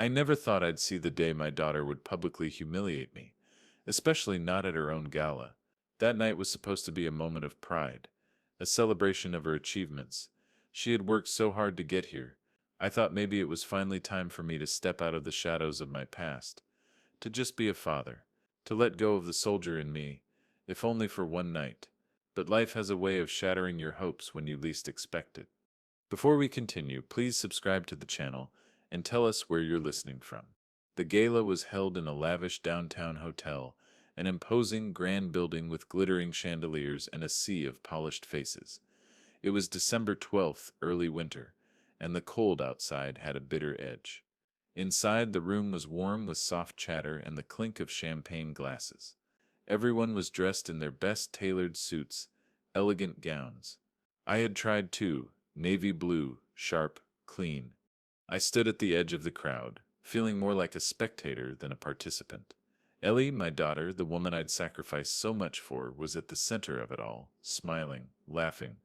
I never thought I'd see the day my daughter would publicly humiliate me, especially not at her own gala. That night was supposed to be a moment of pride, a celebration of her achievements. She had worked so hard to get here. I thought maybe it was finally time for me to step out of the shadows of my past, to just be a father, to let go of the soldier in me, if only for one night. But life has a way of shattering your hopes when you least expect it. Before we continue, please subscribe to the channel and tell us where you're listening from. The gala was held in a lavish downtown hotel, an imposing grand building with glittering chandeliers and a sea of polished faces. It was December 12th, early winter, and the cold outside had a bitter edge. Inside, the room was warm with soft chatter and the clink of champagne glasses. Everyone was dressed in their best tailored suits, elegant gowns. I had tried too, navy blue, sharp, clean. I stood at the edge of the crowd, feeling more like a spectator than a participant. Ellie, my daughter, the woman I'd sacrificed so much for, was at the center of it all, smiling, laughing,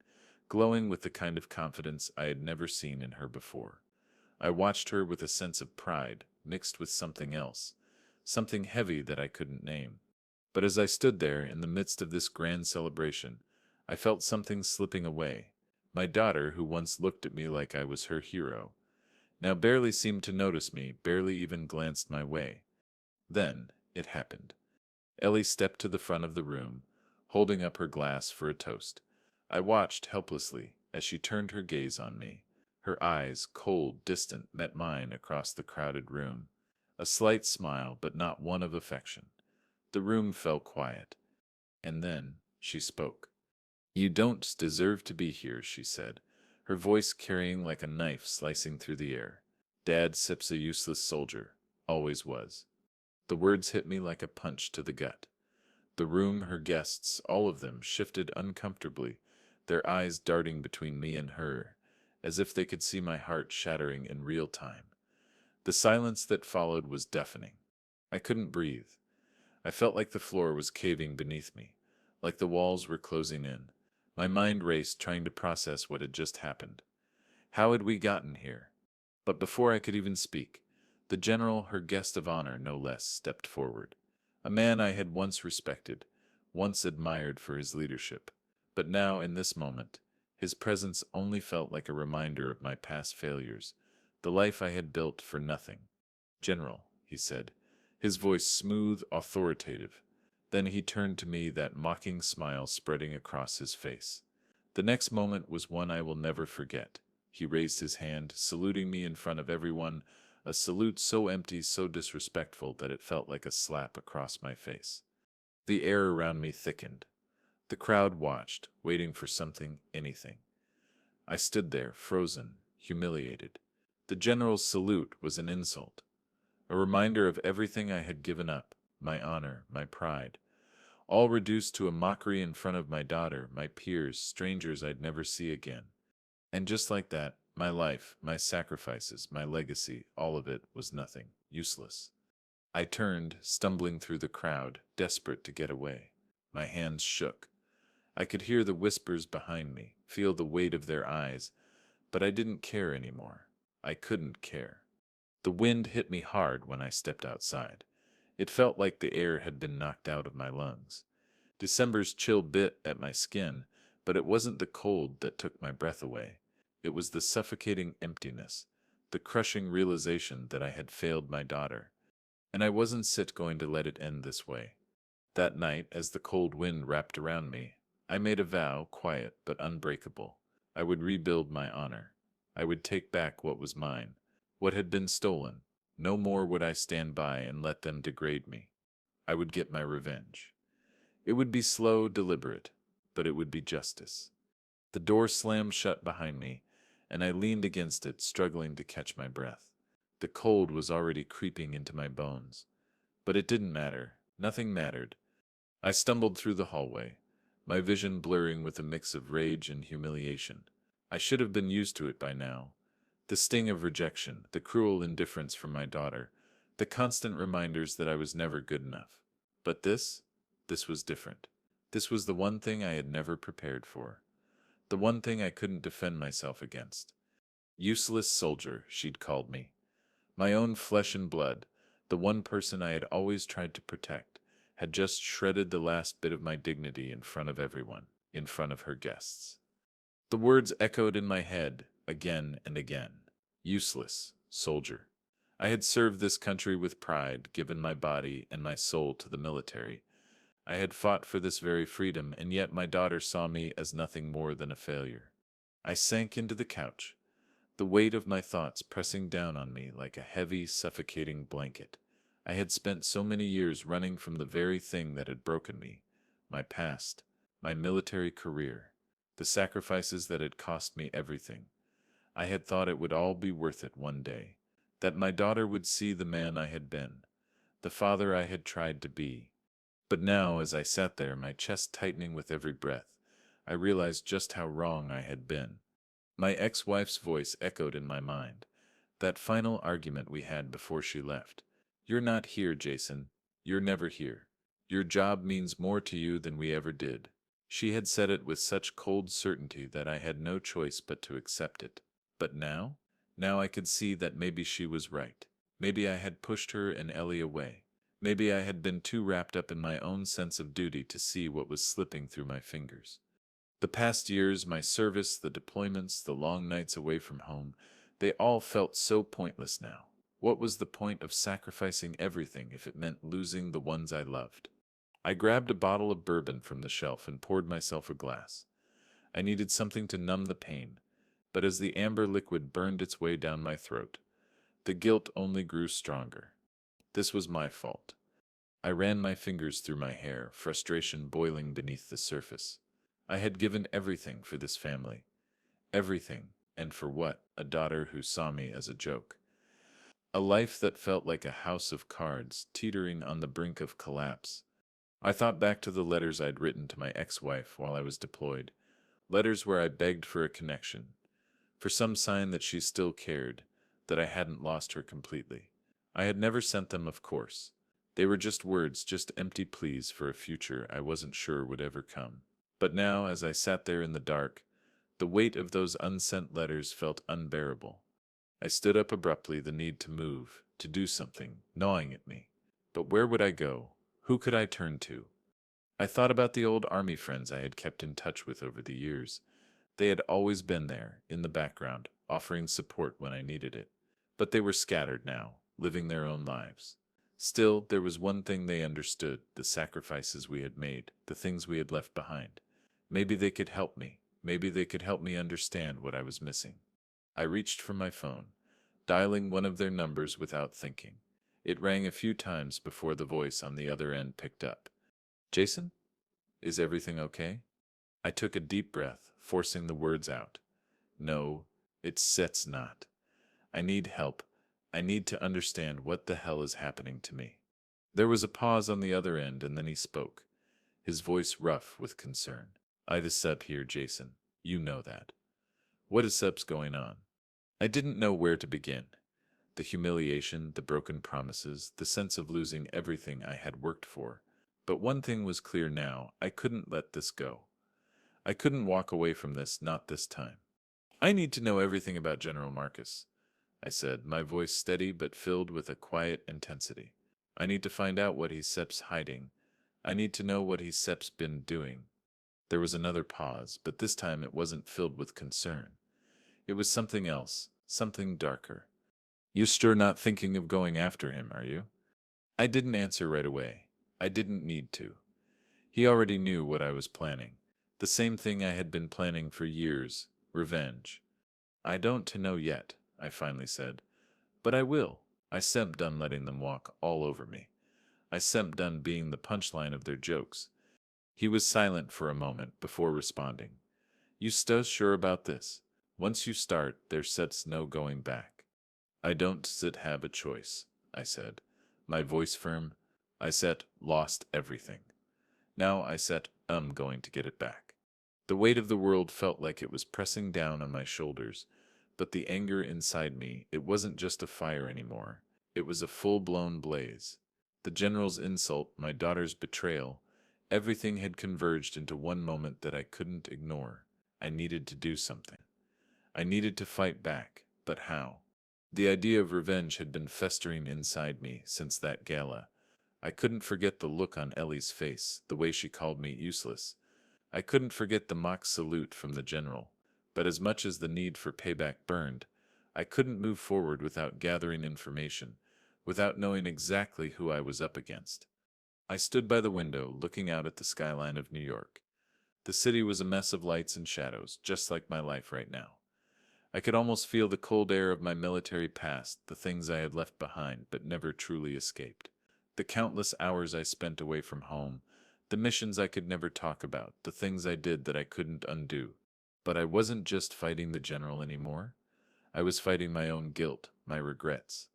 glowing with the kind of confidence I had never seen in her before. I watched her with a sense of pride, mixed with something else, something heavy that I couldn't name. But as I stood there in the midst of this grand celebration, I felt something slipping away. My daughter, who once looked at me like I was her hero, now barely seemed to notice me, barely even glanced my way. Then it happened. Ellie stepped to the front of the room, holding up her glass for a toast. I watched helplessly as she turned her gaze on me. Her eyes, cold, distant, met mine across the crowded room. A slight smile, but not one of affection. The room fell quiet. And then she spoke. "You don't deserve to be here," she said, her voice carrying like a knife slicing through the air. "Dad Sip's a useless soldier. Always was." The words hit me like a punch to the gut. The room, her guests, all of them, shifted uncomfortably, their eyes darting between me and her, as if they could see my heart shattering in real time. The silence that followed was deafening. I couldn't breathe. I felt like the floor was caving beneath me, like the walls were closing in. My mind raced, trying to process what had just happened. How had we gotten here? But before I could even speak, the general, her guest of honor no less, stepped forward. A man I had once respected, once admired for his leadership. But now, in this moment, his presence only felt like a reminder of my past failures, the life I had built for nothing. "General," he said, his voice smooth, authoritative. Then he turned to me, that mocking smile spreading across his face. The next moment was one I will never forget. He raised his hand, saluting me in front of everyone, a salute so empty, so disrespectful that it felt like a slap across my face. The air around me thickened. The crowd watched, waiting for something, anything. I stood there, frozen, humiliated. The general's salute was an insult, a reminder of everything I had given up, my honor, my pride, all reduced to a mockery in front of my daughter, my peers, strangers I'd never see again. And just like that, my life, my sacrifices, my legacy, all of it was nothing, useless. I turned, stumbling through the crowd, desperate to get away. My hands shook. I could hear the whispers behind me, feel the weight of their eyes, but I didn't care anymore. I couldn't care. The wind hit me hard when I stepped outside. It felt like the air had been knocked out of my lungs. December's chill bit at my skin, but it wasn't the cold that took my breath away. It was the suffocating emptiness, the crushing realization that I had failed my daughter. And I wasn't going to let it end this way. That night, as the cold wind wrapped around me, I made a vow, quiet but unbreakable. I would rebuild my honor. I would take back what was mine, what had been stolen. No more would I stand by and let them degrade me. I would get my revenge. It would be slow, deliberate, but it would be justice. The door slammed shut behind me, and I leaned against it, struggling to catch my breath. The cold was already creeping into my bones. But it didn't matter. Nothing mattered. I stumbled through the hallway, my vision blurring with a mix of rage and humiliation. I should have been used to it by now. The sting of rejection, the cruel indifference from my daughter, the constant reminders that I was never good enough. But this was different. This was the one thing I had never prepared for. The one thing I couldn't defend myself against. Useless soldier, she'd called me. My own flesh and blood, the one person I had always tried to protect, had just shredded the last bit of my dignity in front of everyone, in front of her guests. The words echoed in my head again and again. Useless, soldier. I had served this country with pride, given my body and my soul to the military. I had fought for this very freedom, and yet my daughter saw me as nothing more than a failure. I sank into the couch, the weight of my thoughts pressing down on me like a heavy, suffocating blanket. I had spent so many years running from the very thing that had broken me, my past, my military career, the sacrifices that had cost me everything. I had thought it would all be worth it one day, that my daughter would see the man I had been, the father I had tried to be. But now, as I sat there, my chest tightening with every breath, I realized just how wrong I had been. My ex-wife's voice echoed in my mind. That final argument we had before she left. You're not here, Jason. You're never here. Your job means more to you than we ever did. She had said it with such cold certainty that I had no choice but to accept it. But now? Now I could see that maybe she was right. Maybe I had pushed her and Ellie away. Maybe I had been too wrapped up in my own sense of duty to see what was slipping through my fingers. The past years, my service, the deployments, the long nights away from home, they all felt so pointless now. What was the point of sacrificing everything if it meant losing the ones I loved? I grabbed a bottle of bourbon from the shelf and poured myself a glass. I needed something to numb the pain, but as the amber liquid burned its way down my throat, the guilt only grew stronger. This was my fault. I ran my fingers through my hair, frustration boiling beneath the surface. I had given everything for this family. Everything, and for what? A daughter who saw me as a joke. A life that felt like a house of cards, teetering on the brink of collapse. I thought back to the letters I'd written to my ex-wife while I was deployed. Letters where I begged for a connection, for some sign that she still cared, that I hadn't lost her completely. I had never sent them, of course. They were just words, just empty pleas for a future I wasn't sure would ever come. But now, as I sat there in the dark, the weight of those unsent letters felt unbearable. I stood up abruptly, the need to move, to do something, gnawing at me. But where would I go? Who could I turn to? I thought about the old army friends I had kept in touch with over the years. They had always been there, in the background, offering support when I needed it. But they were scattered now, living their own lives. Still, there was one thing they understood, the sacrifices we had made, the things we had left behind. Maybe they could help me. Maybe they could help me understand what I was missing. I reached for my phone, dialing one of their numbers without thinking. It rang a few times before the voice on the other end picked up. Jason? Is everything okay? I took a deep breath, forcing the words out. No, it's not. I need help. I need to understand what the hell is happening to me. There was a pause on the other end, and then he spoke, his voice rough with concern. Ida's up here, Jason. You know that. What is up's going on? I didn't know where to begin. The humiliation, the broken promises, the sense of losing everything I had worked for. But one thing was clear now, I couldn't let this go. I couldn't walk away from this, not this time. I need to know everything about General Marcus, I said, my voice steady but filled with a quiet intensity. I need to find out what he's hiding. I need to know what he's been doing. There was another pause, but this time it wasn't filled with concern. It was something else, something darker. You're sure not thinking of going after him, are you? I didn't answer right away. I didn't need to. He already knew what I was planning. The same thing I had been planning for years, revenge. I don't to know yet, I finally said. But I will. I sem done letting them walk all over me. I sem done being the punchline of their jokes. He was silent for a moment before responding. You sto sure about this? Once you start, there's no going back. I don't sit have a choice, I said, my voice firm. I said, lost everything. Now I said, going to get it back. The weight of the world felt like it was pressing down on my shoulders, but the anger inside me, it wasn't just a fire anymore. It was a full-blown blaze. The general's insult, my daughter's betrayal, everything had converged into one moment that I couldn't ignore. I needed to do something. I needed to fight back, but how? The idea of revenge had been festering inside me since that gala. I couldn't forget the look on Ellie's face, the way she called me useless. I couldn't forget the mock salute from the general. But as much as the need for payback burned, I couldn't move forward without gathering information, without knowing exactly who I was up against. I stood by the window, looking out at the skyline of New York. The city was a mess of lights and shadows, just like my life right now. I could almost feel the cold air of my military past, the things I had left behind but never truly escaped. The countless hours I spent away from home, the missions I could never talk about, the things I did that I couldn't undo. But I wasn't just fighting the general anymore. I was fighting my own guilt, my regrets.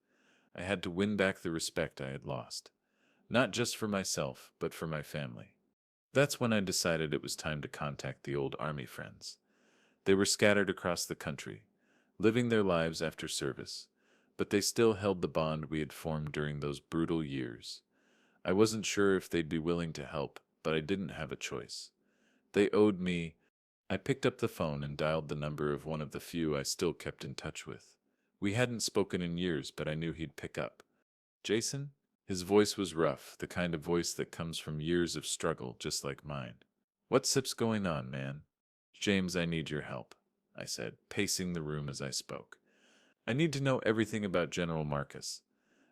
I had to win back the respect I had lost, not just for myself, but for my family. That's when I decided it was time to contact the old army friends. They were scattered across the country, living their lives after service, but they still held the bond we had formed during those brutal years. I wasn't sure if they'd be willing to help, but I didn't have a choice. They owed me. I picked up the phone and dialed the number of one of the few I still kept in touch with. We hadn't spoken in years, but I knew he'd pick up. Jason? His voice was rough, the kind of voice that comes from years of struggle just like mine. What sip's going on, man? James, I need your help, I said, pacing the room as I spoke. I need to know everything about General Marcus.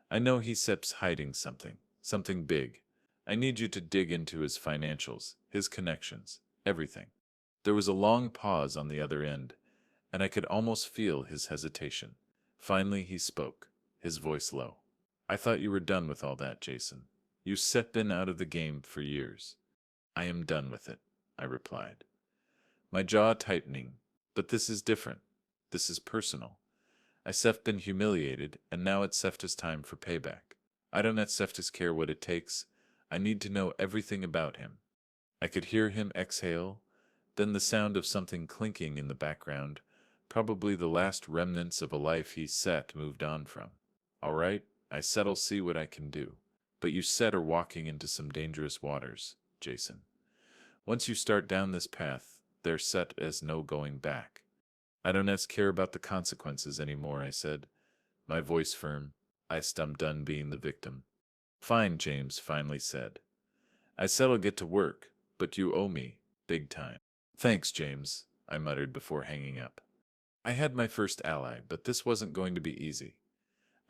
I know he SIP's hiding something, something big. I need you to dig into his financials, his connections, everything. There was a long pause on the other end, and I could almost feel his hesitation. Finally he spoke, his voice low. I thought you were done with all that, Jason. You been out of the game for years. I am done with it, I replied, my jaw tightening. But this is different. This is personal. I been humiliated, and now it's Sefta's time for payback. I don't let Sefta's care what it takes. I need to know everything about him. I could hear him exhale, then the sound of something clinking in the background, probably the last remnants of a life he moved on from. All right, I said'll see what I can do. But you are walking into some dangerous waters, Jason. Once you start down this path, there's as no going back. I don't care about the consequences anymore, I said, my voice firm. I'm done being the victim. Fine, James finally said. I said I'll get to work, but you owe me, big time. Thanks, James, I muttered before hanging up. I had my first ally, but this wasn't going to be easy.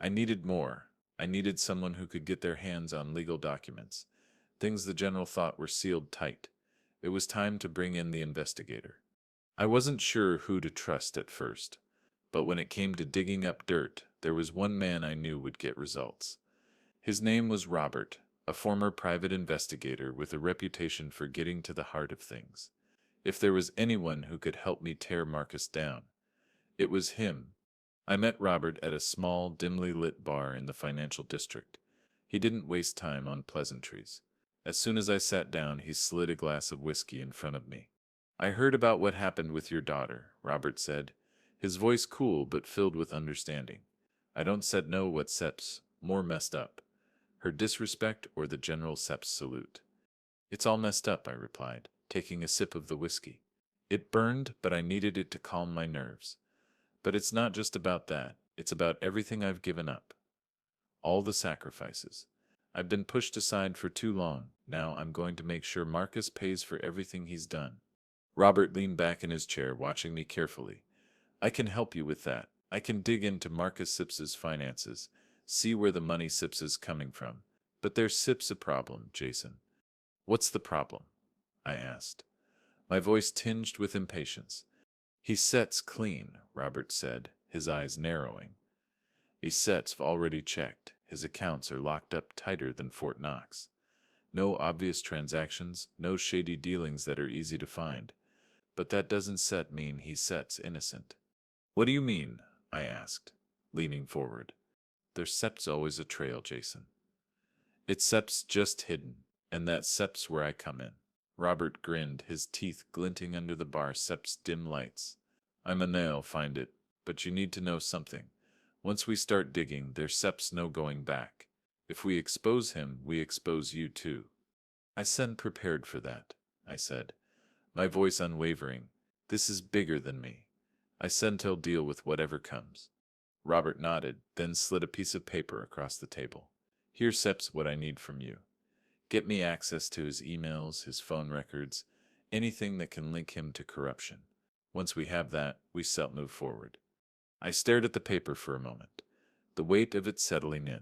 I needed more. I needed someone who could get their hands on legal documents, things the general thought were sealed tight. It was time to bring in the investigator. I wasn't sure who to trust at first, but when it came to digging up dirt, there was one man I knew would get results. His name was Robert, a former private investigator with a reputation for getting to the heart of things. If there was anyone who could help me tear Marcus down, it was him. I met Robert at a small, dimly lit bar in the financial district. He didn't waste time on pleasantries. As soon as I sat down, he slid a glass of whiskey in front of me. I heard about what happened with your daughter, Robert said, his voice cool but filled with understanding. I don't know what Sep's more messed up, her disrespect or the General Sep's salute. It's all messed up, I replied, taking a sip of the whiskey. It burned, but I needed it to calm my nerves. But it's not just about that, it's about everything I've given up. All the sacrifices. I've been pushed aside for too long. Now I'm going to make sure Marcus pays for everything he's done. Robert leaned back in his chair, watching me carefully. I can help you with that. I can dig into Marcus Sips's finances, see where the money Sips is coming from. But there's Sips a problem, Jason. What's the problem? I asked, my voice tinged with impatience. He sets clean, Robert said, his eyes narrowing. He sets already checked. His accounts are locked up tighter than Fort Knox. No obvious transactions, no shady dealings that are easy to find. But that doesn't mean he sets innocent. What do you mean? I asked, leaning forward. There's always a trail, Jason. It's just hidden, and that where I come in. Robert grinned, his teeth glinting under the bar dim lights. I'm a nail, find it, but you need to know something. Once we start digging, there's no going back. If we expose him, we expose you too. I send prepared for that, I said, my voice unwavering. This is bigger than me. I send he'll deal with whatever comes. Robert nodded, then slid a piece of paper across the table. Here, Seps, what I need from you. Get me access to his emails, his phone records, anything that can link him to corruption. Once we have that, we move forward. I stared at the paper for a moment, the weight of it settling in.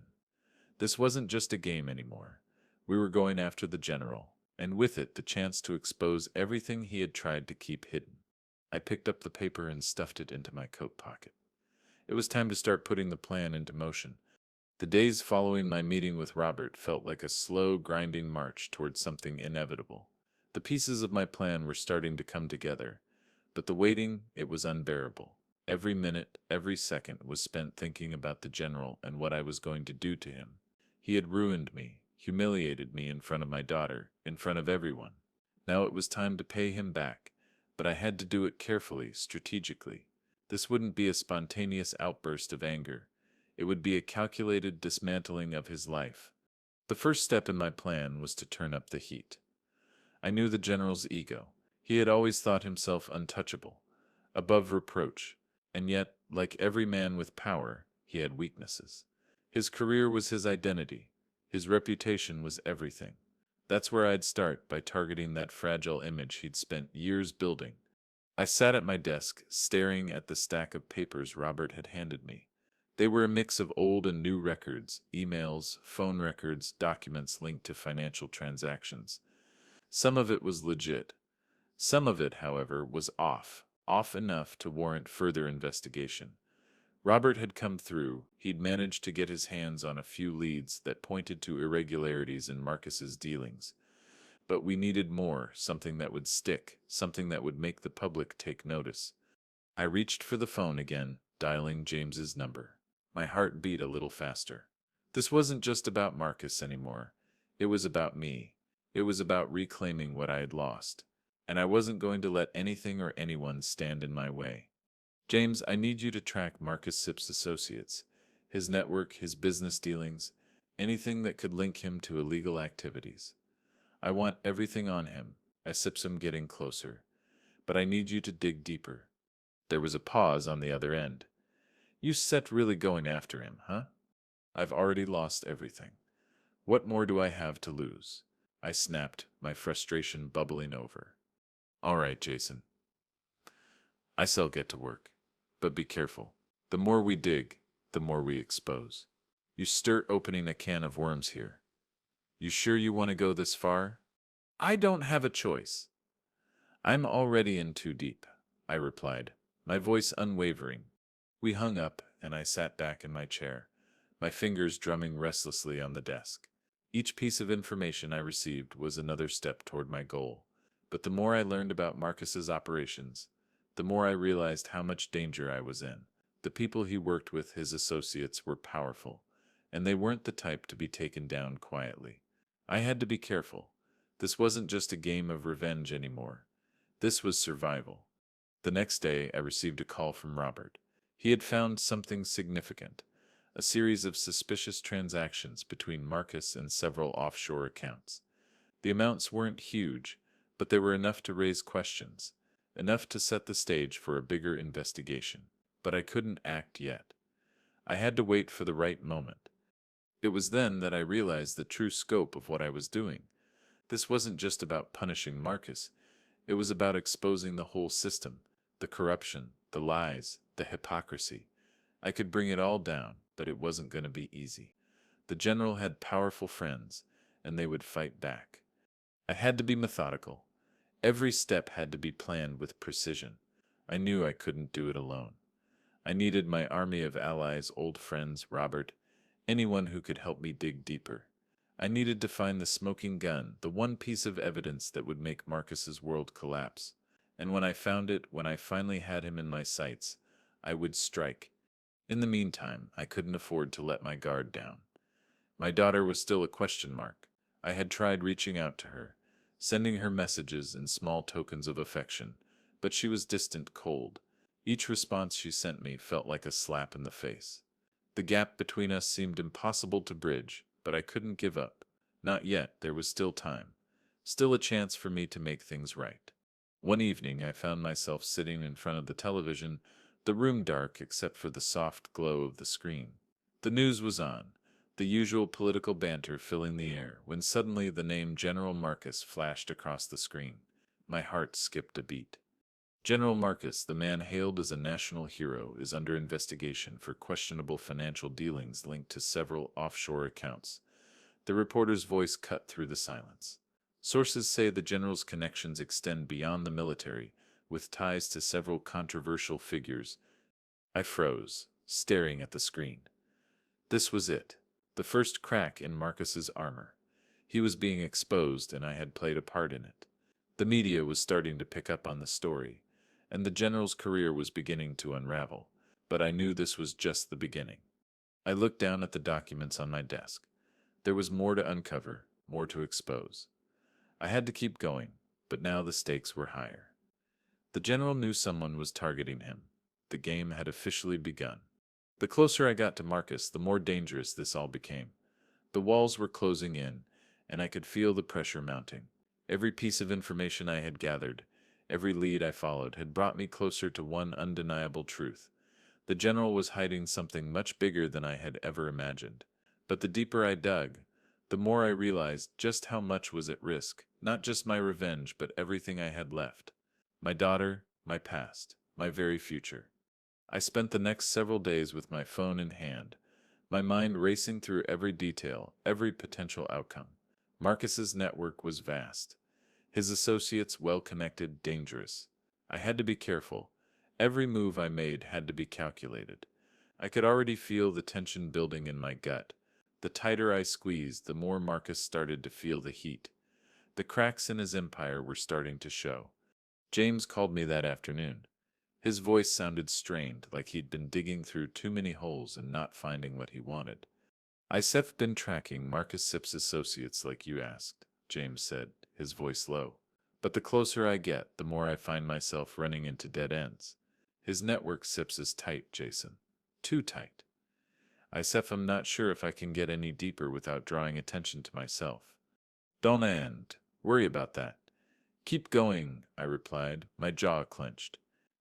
This wasn't just a game anymore. We were going after the general, and with it the chance to expose everything he had tried to keep hidden. I picked up the paper and stuffed it into my coat pocket. It was time to start putting the plan into motion. The days following my meeting with Robert felt like a slow, grinding march towards something inevitable. The pieces of my plan were starting to come together, but the waiting, it was unbearable. Every minute, every second was spent thinking about the general and what I was going to do to him. He had ruined me, humiliated me in front of my daughter, in front of everyone. Now it was time to pay him back, but I had to do it carefully, strategically. This wouldn't be a spontaneous outburst of anger. It would be a calculated dismantling of his life. The first step in my plan was to turn up the heat. I knew the general's ego. He had always thought himself untouchable, above reproach, and yet, like every man with power, he had weaknesses. His career was his identity. His reputation was everything. That's where I'd start, by targeting that fragile image he'd spent years building. I sat at my desk, staring at the stack of papers Robert had handed me. They were a mix of old and new records, emails, phone records, documents linked to financial transactions. Some of it was legit. Some of it, however, was off enough to warrant further investigation. Robert had come through. He'd managed to get his hands on a few leads that pointed to irregularities in Marcus's dealings. But we needed more, something that would stick, something that would make the public take notice. I reached for the phone again, dialing James's number. My heart beat a little faster. This wasn't just about Marcus anymore. It was about me. It was about reclaiming what I had lost. And I wasn't going to let anything or anyone stand in my way. James, I need you to track Marcus Sipp's associates, his network, his business dealings, anything that could link him to illegal activities. I want everything on him. I sips him getting closer. But I need you to dig deeper. There was a pause on the other end. You set really going after him, huh? I've already lost everything. What more do I have to lose? I snapped, my frustration bubbling over. All right, Jason. I shall get to work. But be careful. The more we dig, the more we expose. You start opening a can of worms here. You sure you want to go this far? I don't have a choice. I'm already in too deep, I replied, my voice unwavering. We hung up, and I sat back in my chair, my fingers drumming restlessly on the desk. Each piece of information I received was another step toward my goal. But the more I learned about Marcus's operations, the more I realized how much danger I was in. The people he worked with, his associates, were powerful, and they weren't the type to be taken down quietly. I had to be careful. This wasn't just a game of revenge anymore. This was survival. The next day, I received a call from Robert. He had found something significant, a series of suspicious transactions between Marcus and several offshore accounts. The amounts weren't huge, but they were enough to raise questions, enough to set the stage for a bigger investigation. But I couldn't act yet. I had to wait for the right moment. It was then that I realized the true scope of what I was doing. This wasn't just about punishing Marcus. It was about exposing the whole system, the corruption, the lies, the hypocrisy. I could bring it all down, but it wasn't going to be easy. The general had powerful friends, and they would fight back. I had to be methodical. Every step had to be planned with precision. I knew I couldn't do it alone. I needed my army of allies, old friends, Robert, anyone who could help me dig deeper. I needed to find the smoking gun, the one piece of evidence that would make Marcus's world collapse. And when I found it, when I finally had him in my sights, I would strike. In the meantime, I couldn't afford to let my guard down. My daughter was still a question mark. I had tried reaching out to her, sending her messages and small tokens of affection, but she was distant, cold. Each response she sent me felt like a slap in the face. The gap between us seemed impossible to bridge, but I couldn't give up. Not yet, there was still time. Still a chance for me to make things right. One evening, I found myself sitting in front of the television, the room dark except for the soft glow of the screen. The news was on, the usual political banter filling the air, when suddenly the name General Marcus flashed across the screen. My heart skipped a beat. General Marcus, the man hailed as a national hero, is under investigation for questionable financial dealings linked to several offshore accounts. The reporter's voice cut through the silence. Sources say the general's connections extend beyond the military, with ties to several controversial figures. I froze, staring at the screen. This was it, the first crack in Marcus's armor. He was being exposed, and I had played a part in it. The media was starting to pick up on the story, and the general's career was beginning to unravel, but I knew this was just the beginning. I looked down at the documents on my desk. There was more to uncover, more to expose. I had to keep going, but now the stakes were higher. The general knew someone was targeting him. The game had officially begun. The closer I got to Marcus, the more dangerous this all became. The walls were closing in, and I could feel the pressure mounting. Every piece of information I had gathered, every lead I followed, had brought me closer to one undeniable truth. The general was hiding something much bigger than I had ever imagined. But the deeper I dug, the more I realized just how much was at risk, not just my revenge, but everything I had left. My daughter, my past, my very future. I spent the next several days with my phone in hand, my mind racing through every detail, every potential outcome. Marcus's network was vast. His associates well-connected, dangerous. I had to be careful. Every move I made had to be calculated. I could already feel the tension building in my gut. The tighter I squeezed, the more Marcus started to feel the heat. The cracks in his empire were starting to show. James called me that afternoon. His voice sounded strained, like he'd been digging through too many holes and not finding what he wanted. "I've been tracking Marcus Sipp's associates like you asked," James said, his voice low. "But the closer I get, the more I find myself running into dead ends. His network Sips is tight, Jason. Too tight. I'm not sure if I can get any deeper without drawing attention to myself." "Don't and worry about that. Keep going," I replied, my jaw clenched.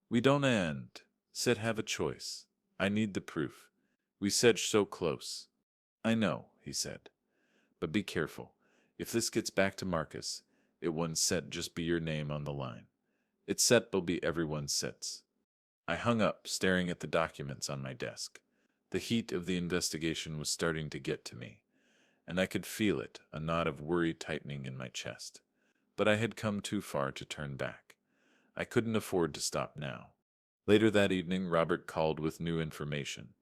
"We don't and said have a choice. I need the proof. We said so close." "I know," he said. "But be careful. If this gets back to Marcus, it won't set just be your name on the line. Its set will be everyone's sets." I hung up, staring at the documents on my desk. The heat of the investigation was starting to get to me, and I could feel it, a knot of worry tightening in my chest. But I had come too far to turn back. I couldn't afford to stop now. Later that evening, Robert called with new information.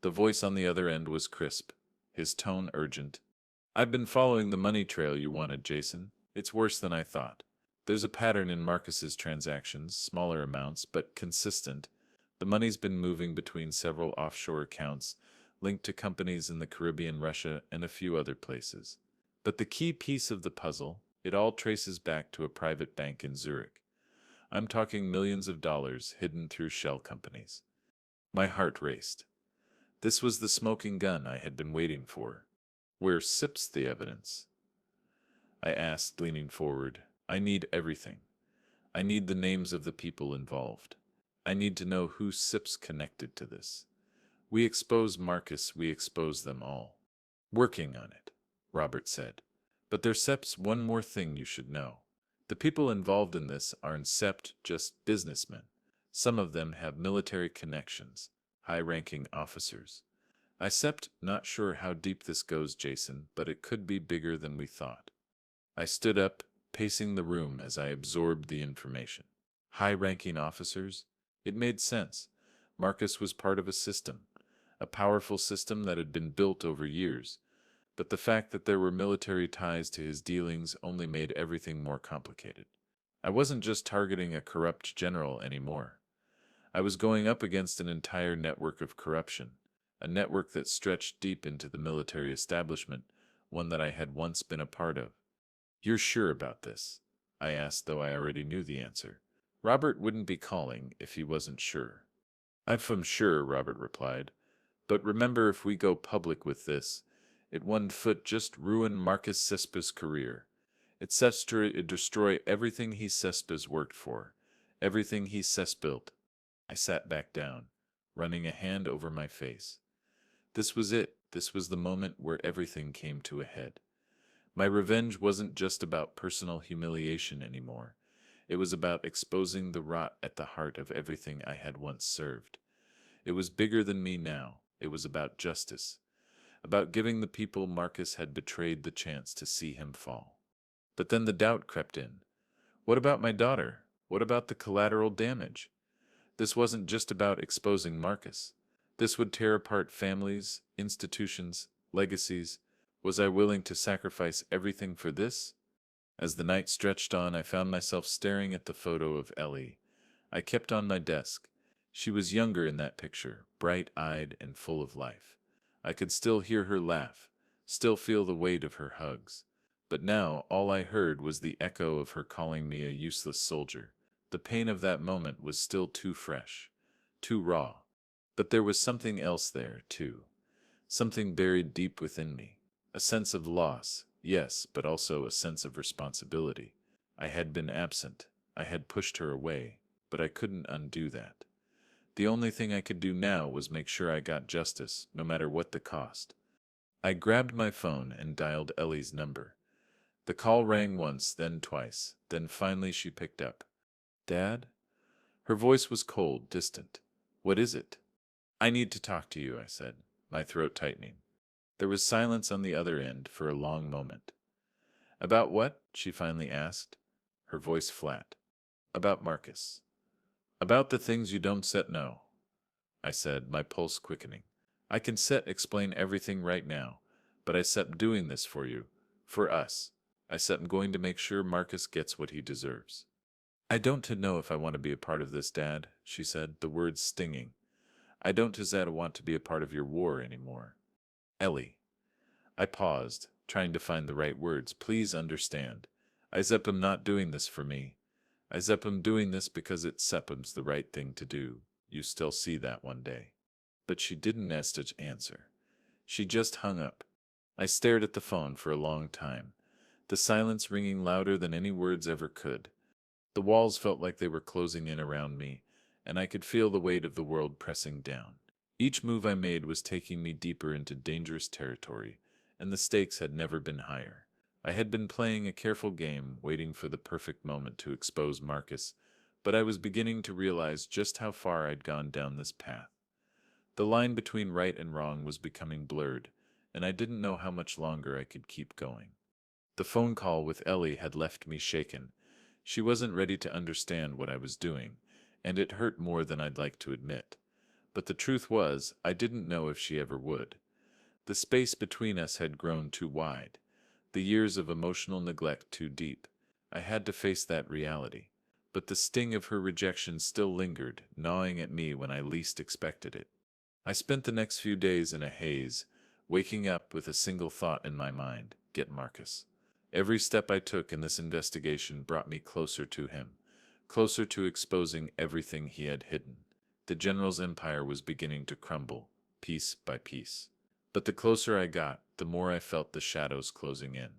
The voice on the other end was crisp, his tone urgent. "I've been following the money trail you wanted, Jason. It's worse than I thought. There's a pattern in Marcus's transactions, smaller amounts, but consistent. The money's been moving between several offshore accounts, linked to companies in the Caribbean, Russia, and a few other places. But the key piece of the puzzle, it all traces back to a private bank in Zurich. I'm talking millions of dollars hidden through shell companies." My heart raced. This was the smoking gun I had been waiting for. "Where sips the evidence?" I asked, leaning forward. "I need everything. I need the names of the people involved. I need to know who sips connected to this. We expose Marcus, we expose them all." "Working on it," Robert said. "But there's Seps one more thing you should know. The people involved in this aren't Sept just businessmen. Some of them have military connections, high-ranking officers. I Sept not sure how deep this goes, Jason, but it could be bigger than we thought." I stood up, pacing the room as I absorbed the information. High-ranking officers? It made sense. Marcus was part of a system, a powerful system that had been built over years. But the fact that there were military ties to his dealings only made everything more complicated. I wasn't just targeting a corrupt general anymore. I was going up against an entire network of corruption, a network that stretched deep into the military establishment, one that I had once been a part of. "You're sure about this?" I asked, though I already knew the answer. Robert wouldn't be calling if he wasn't sure. "I'm sure," Robert replied. "But remember, if we go public with this, it one foot just ruin Marcus Cespe's career. It sets to destroy everything he Cespe's worked for, everything he Cespe built." I sat back down, running a hand over my face. This was it. This was the moment where everything came to a head. My revenge wasn't just about personal humiliation anymore. It was about exposing the rot at the heart of everything I had once served. It was bigger than me now. It was about justice, about giving the people Marcus had betrayed the chance to see him fall. But then the doubt crept in. What about my daughter? What about the collateral damage? This wasn't just about exposing Marcus. This would tear apart families, institutions, legacies. Was I willing to sacrifice everything for this? As the night stretched on, I found myself staring at the photo of Ellie. I kept on my desk. She was younger in that picture, bright-eyed and full of life. I could still hear her laugh, still feel the weight of her hugs. But now all I heard was the echo of her calling me a useless soldier. The pain of that moment was still too fresh, too raw. But there was something else there, too. Something buried deep within me. A sense of loss, yes, but also a sense of responsibility. I had been absent. I had pushed her away, but I couldn't undo that. The only thing I could do now was make sure I got justice, no matter what the cost. I grabbed my phone and dialed Ellie's number. The call rang once, then twice, then finally she picked up. Dad? Her voice was cold, distant. What is it? I need to talk to you, I said, my throat tightening. There was silence on the other end for a long moment. About what? She finally asked, her voice flat. About Marcus. About the things you don't set no, I said, my pulse quickening. I can explain everything right now, but I said doing this for you, for us. I said I'm going to make sure Marcus gets what he deserves. I don't know if I want to be a part of this, Dad, she said, the words stinging. I don't want to be a part of your war anymore. Ellie. I paused, trying to find the right words. Please understand. I am not doing this for me. I am doing this because it sepam's the right thing to do. You still see that one day. But she didn't answer. She just hung up. I stared at the phone for a long time, the silence ringing louder than any words ever could. The walls felt like they were closing in around me, and I could feel the weight of the world pressing down. Each move I made was taking me deeper into dangerous territory, and the stakes had never been higher. I had been playing a careful game, waiting for the perfect moment to expose Marcus, but I was beginning to realize just how far I'd gone down this path. The line between right and wrong was becoming blurred, and I didn't know how much longer I could keep going. The phone call with Ellie had left me shaken. She wasn't ready to understand what I was doing, and it hurt more than I'd like to admit. But the truth was, I didn't know if she ever would. The space between us had grown too wide, the years of emotional neglect too deep. I had to face that reality. But the sting of her rejection still lingered, gnawing at me when I least expected it. I spent the next few days in a haze, waking up with a single thought in my mind: get Marcus. Every step I took in this investigation brought me closer to him, closer to exposing everything he had hidden. The general's empire was beginning to crumble, piece by piece. But the closer I got, the more I felt the shadows closing in.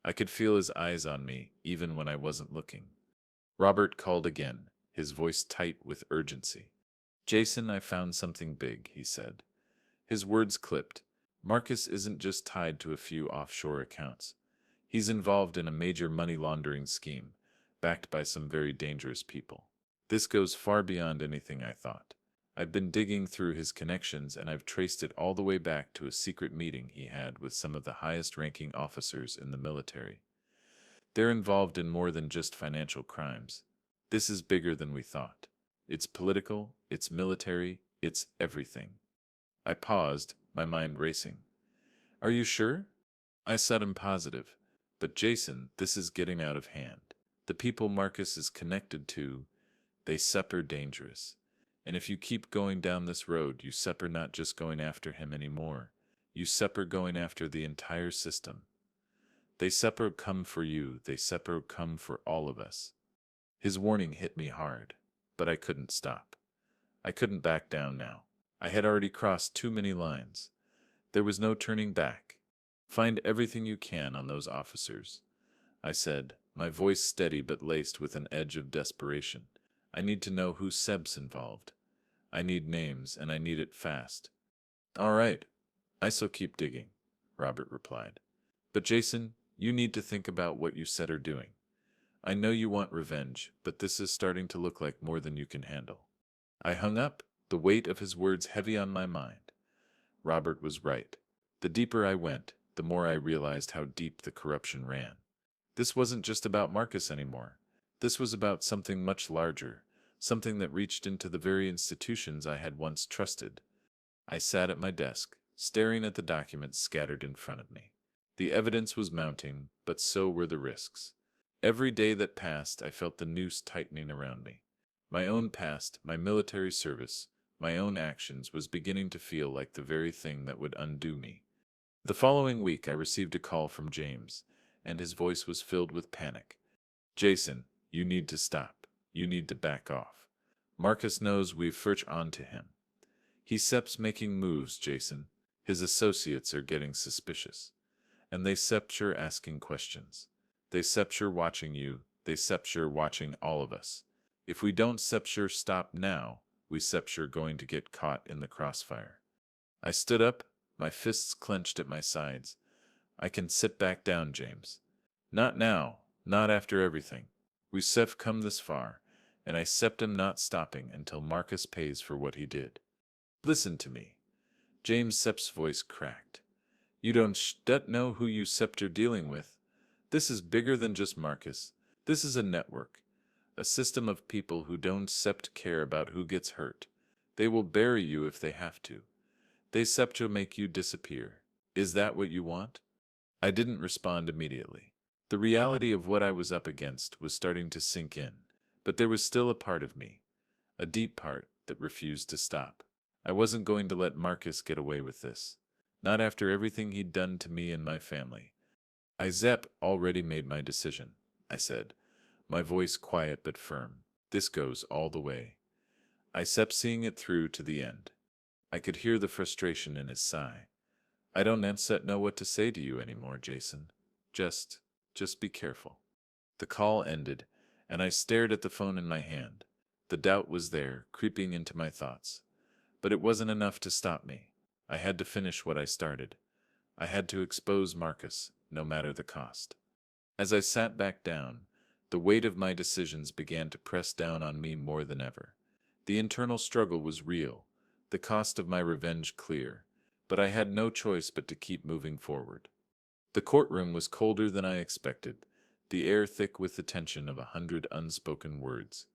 I could feel his eyes on me, even when I wasn't looking. Robert called again, his voice tight with urgency. Jason, I found something big, he said. His words clipped. Marcus isn't just tied to a few offshore accounts. He's involved in a major money laundering scheme, backed by some very dangerous people. This goes far beyond anything I thought. I've been digging through his connections, and I've traced it all the way back to a secret meeting he had with some of the highest-ranking officers in the military. They're involved in more than just financial crimes. This is bigger than we thought. It's political, it's military, it's everything. I paused, my mind racing. Are you sure? I said I'm positive. But Jason, this is getting out of hand. The people Marcus is connected to, they are dangerous. And if you keep going down this road, you are not just going after him anymore. You are going after the entire system. They come for you, they come for all of us. His warning hit me hard, but I couldn't stop. I couldn't back down now. I had already crossed too many lines. There was no turning back. Find everything you can on those officers, I said, my voice steady but laced with an edge of desperation. I need to know who Seb's involved. I need names, and I need it fast. All right, I shall keep digging, Robert replied. But Jason, you need to think about what you said are doing. I know you want revenge, but this is starting to look like more than you can handle. I hung up, the weight of his words heavy on my mind. Robert was right. The deeper I went, the more I realized how deep the corruption ran. This wasn't just about Marcus anymore. This was about something much larger, something that reached into the very institutions I had once trusted. I sat at my desk, staring at the documents scattered in front of me. The evidence was mounting, but so were the risks. Every day that passed, I felt the noose tightening around me. My own past, my military service, my own actions was beginning to feel like the very thing that would undo me. The following week, I received a call from James, and his voice was filled with panic. Jason, you need to stop. You need to back off. Marcus knows we've furched on to him. He keeps making moves, Jason. His associates are getting suspicious. And they septure asking questions. They septure watching you. They septure watching all of us. If we don't septure stop now, we septure going to get caught in the crossfire. I stood up, my fists clenched at my sides. I can sit back down, James. Not now, not after everything. We have come this far, and I am not stopping until Marcus pays for what he did. Listen to me. James Sepp's voice cracked. You don't know who you are dealing with. This is bigger than just Marcus. This is a network. A system of people who don't care about who gets hurt. They will bury you if they have to. They to make you disappear. Is that what you want? I didn't respond immediately. The reality of what I was up against was starting to sink in, but there was still a part of me, a deep part, that refused to stop. I wasn't going to let Marcus get away with this. Not after everything he'd done to me and my family. Already made my decision, I said, my voice quiet but firm. This goes all the way. I seeing it through to the end. I could hear the frustration in his sigh. I don't know what to say to you anymore, Jason. Just, just be careful. The call ended, and I stared at the phone in my hand. The doubt was there, creeping into my thoughts. But it wasn't enough to stop me. I had to finish what I started. I had to expose Marcus, no matter the cost. As I sat back down, the weight of my decisions began to press down on me more than ever. The internal struggle was real, the cost of my revenge clear, but I had no choice but to keep moving forward. The courtroom was colder than I expected, the air thick with the tension of 100 unspoken words.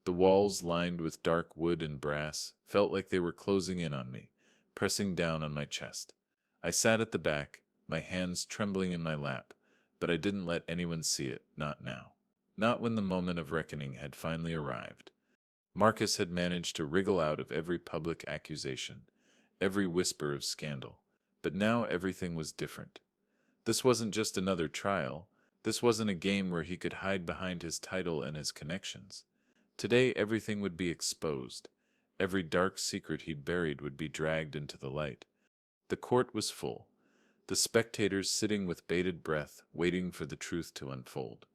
The walls, lined with dark wood and brass, felt like they were closing in on me, pressing down on my chest. I sat at the back, my hands trembling in my lap, but I didn't let anyone see it, not now. Not when the moment of reckoning had finally arrived. Marcus had managed to wriggle out of every public accusation, every whisper of scandal, but now everything was different. This wasn't just another trial. This wasn't a game where he could hide behind his title and his connections. Today everything would be exposed. Every dark secret he'd buried would be dragged into the light. The court was full, the spectators sitting with bated breath, waiting for the truth to unfold.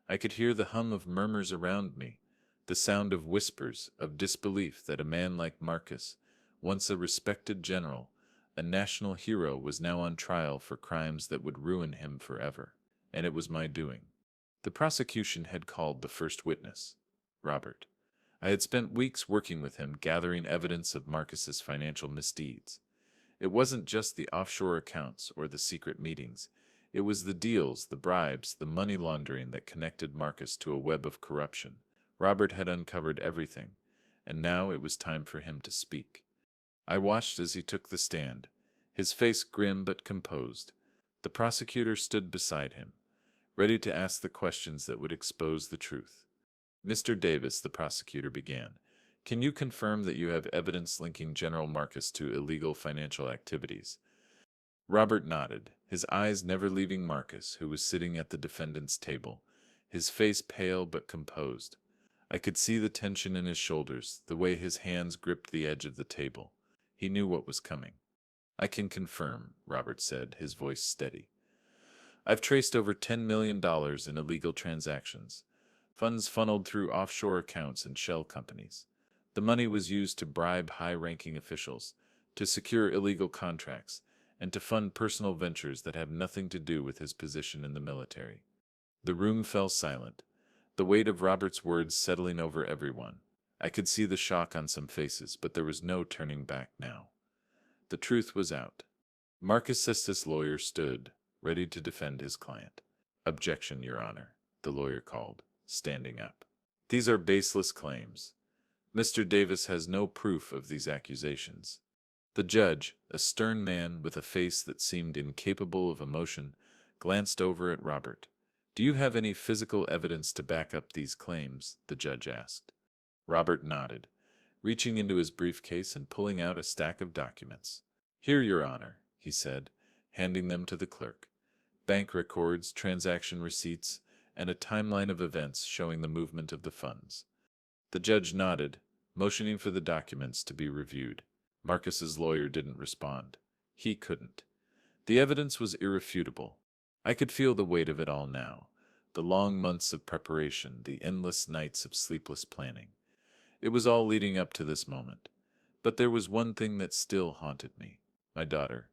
I could hear the hum of murmurs around me, the sound of whispers, of disbelief that a man like Marcus, once a respected general, a national hero, was now on trial for crimes that would ruin him forever. And it was my doing. The prosecution had called the first witness, Robert. I had spent weeks working with him, gathering evidence of Marcus's financial misdeeds. It wasn't just the offshore accounts or the secret meetings. It was the deals, the bribes, the money laundering that connected Marcus to a web of corruption. Robert had uncovered everything, and now it was time for him to speak. I watched as he took the stand, his face grim but composed. The prosecutor stood beside him, ready to ask the questions that would expose the truth. Mr. Davis, the prosecutor began, can you confirm that you have evidence linking General Marcus to illegal financial activities? Robert nodded, his eyes never leaving Marcus, who was sitting at the defendant's table, his face pale but composed. I could see the tension in his shoulders, the way his hands gripped the edge of the table. He knew what was coming. I can confirm, Robert said, his voice steady. I've traced over $10 million in illegal transactions, funds funneled through offshore accounts and shell companies. The money was used to bribe high-ranking officials, to secure illegal contracts, and to fund personal ventures that have nothing to do with his position in the military. The room fell silent, the weight of Robert's words settling over everyone. I could see the shock on some faces, but there was no turning back now. The truth was out. Marcus Cestus' lawyer stood, ready to defend his client. "Objection, Your Honor," the lawyer called, standing up. "These are baseless claims. Mr. Davis has no proof of these accusations." The judge, a stern man with a face that seemed incapable of emotion, glanced over at Robert. "Do you have any physical evidence to back up these claims?" the judge asked. Robert nodded, reaching into his briefcase and pulling out a stack of documents. "Here, Your Honor," he said, handing them to the clerk. "Bank records, transaction receipts, and a timeline of events showing the movement of the funds." The judge nodded, motioning for the documents to be reviewed. Marcus's lawyer didn't respond. He couldn't. The evidence was irrefutable. I could feel the weight of it all now. The long months of preparation, the endless nights of sleepless planning. It was all leading up to this moment. But there was one thing that still haunted me. My daughter.